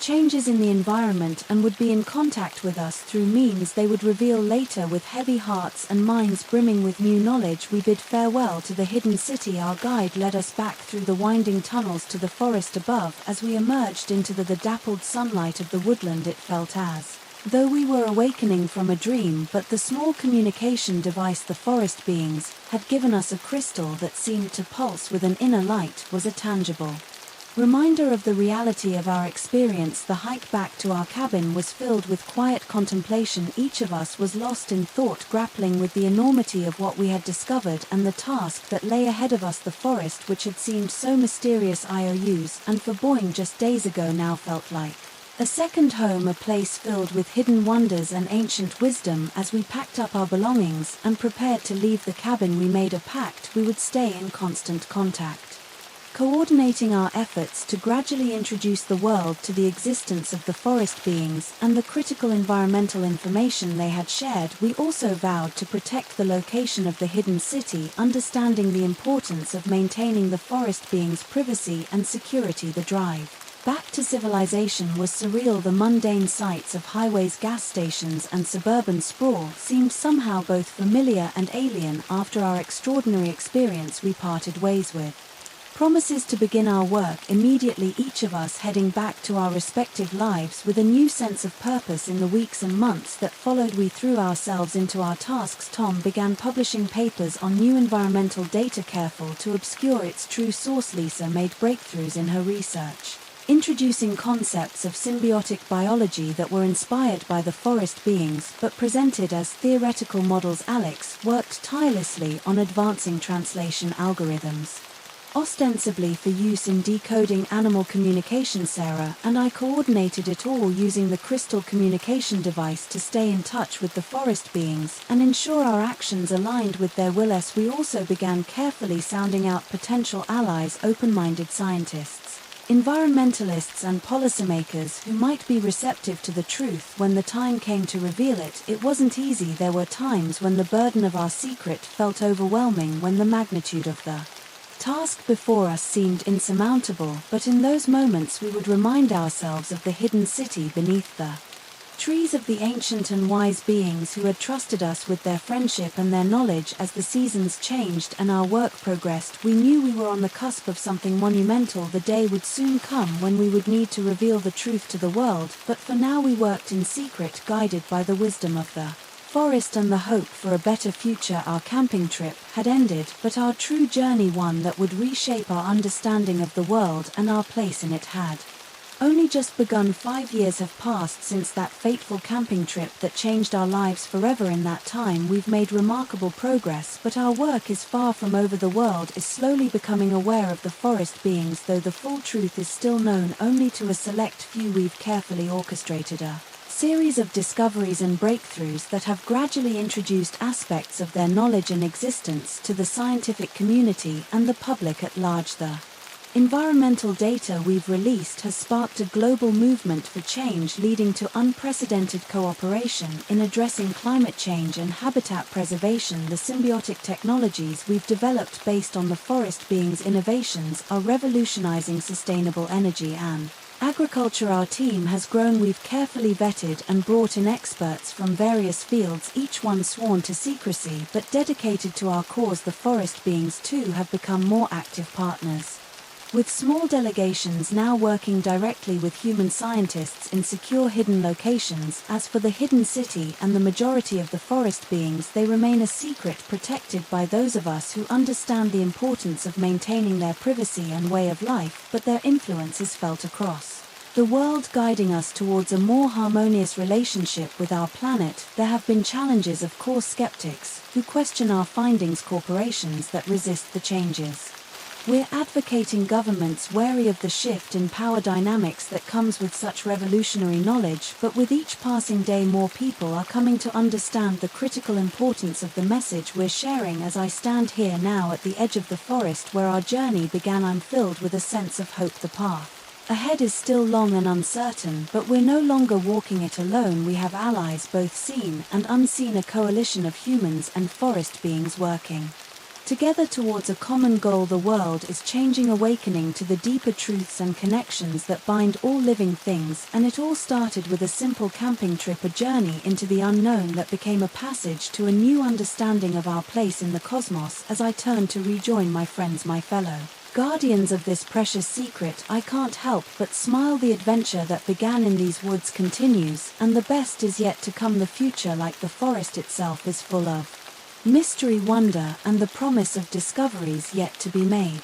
changes in the environment and would be in contact with us through means they would reveal later. With heavy hearts and minds brimming with new knowledge, we bid farewell to the hidden city. Our guide led us back through the winding tunnels to the forest above. As we emerged into the dappled sunlight of the woodland, it felt as though we were awakening from a dream. But the small communication device the forest beings had given us, a crystal that seemed to pulse with an inner light, was a tangible reminder of the reality of our experience. The hike back to our cabin was filled with quiet contemplation. Each of us was lost in thought, grappling with the enormity of what we had discovered and the task that lay ahead of us. The forest, which had seemed so mysterious IOUs and foreboding just days ago, now felt like a second home, a place filled with hidden wonders and ancient wisdom. As we packed up our belongings and prepared to leave the cabin, we made a pact we would stay in constant contact, coordinating our efforts to gradually introduce the world to the existence of the forest beings and the critical environmental information they had shared. We also vowed to protect the location of the hidden city, understanding the importance of maintaining the forest beings' privacy and security. The drive back to civilization was surreal. The mundane sights of highways, gas stations, and suburban sprawl seemed somehow both familiar and alien. After our extraordinary experience, we parted ways with promises to begin our work immediately, each of us heading back to our respective lives with a new sense of purpose. In the weeks and months that followed, we threw ourselves into our tasks. Tom began publishing papers on new environmental data, careful to obscure its true source. Lisa made breakthroughs in her research, introducing concepts of symbiotic biology that were inspired by the forest beings but presented as theoretical models. Alex worked tirelessly on advancing translation algorithms, ostensibly for use in decoding animal communication. Sarah and I coordinated it all, using the crystal communication device to stay in touch with the forest beings and ensure our actions aligned with their will. As we also began carefully sounding out potential allies, open-minded scientists, environmentalists, and policymakers who might be receptive to the truth when the time came to reveal it. It wasn't easy. There were times when the burden of our secret felt overwhelming, when the magnitude of the task before us seemed insurmountable, but in those moments we would remind ourselves of the hidden city beneath the Trees of the ancient and wise beings who had trusted us with their friendship and their knowledge. As the seasons changed and our work progressed, we knew we were on the cusp of something monumental. The day would soon come when we would need to reveal the truth to the world, but for now we worked in secret, guided by the wisdom of the forest and the hope for a better future. Our camping trip had ended, but our true journey, one that would reshape our understanding of the world and our place in it, had only just begun. 5 years have passed since that fateful camping trip that changed our lives forever. In that time we've made remarkable progress, but our work is far from over. The world is slowly becoming aware of the forest beings, though the full truth is still known only to a select few. We've carefully orchestrated a series of discoveries and breakthroughs that have gradually introduced aspects of their knowledge and existence to the scientific community and the public at large. The environmental data we've released has sparked a global movement for change, leading to unprecedented cooperation in addressing climate change and habitat preservation. The symbiotic technologies we've developed based on the forest beings' innovations are revolutionizing sustainable energy and agriculture. Our team has grown. We've carefully vetted and brought in experts from various fields, each one sworn to secrecy but dedicated to our cause. The forest beings too have become more active partners, with small delegations now working directly with human scientists in secure hidden locations. As for the hidden city and the majority of the forest beings, they remain a secret, protected by those of us who understand the importance of maintaining their privacy and way of life, but their influence is felt across the world, guiding us towards a more harmonious relationship with our planet. There have been challenges, of course: skeptics who question our findings, corporations that resist the changes we're advocating, governments wary of the shift in power dynamics that comes with such revolutionary knowledge. But with each passing day, more people are coming to understand the critical importance of the message we're sharing. As I stand here now at the edge of the forest where our journey began, I'm filled with a sense of hope. The path ahead is still long and uncertain, but we're no longer walking it alone. We have allies, both seen and unseen, a coalition of humans and forest beings working together towards a common goal. The world is changing, awakening to the deeper truths and connections that bind all living things, and it all started with a simple camping trip, a journey into the unknown that became a passage to a new understanding of our place in the cosmos. As I turn to rejoin my friends, my fellow guardians of this precious secret, I can't help but smile. The adventure that began in these woods continues, and the best is yet to come. The future, like the forest itself, is full of mystery, wonder, and the promise of discoveries yet to be made.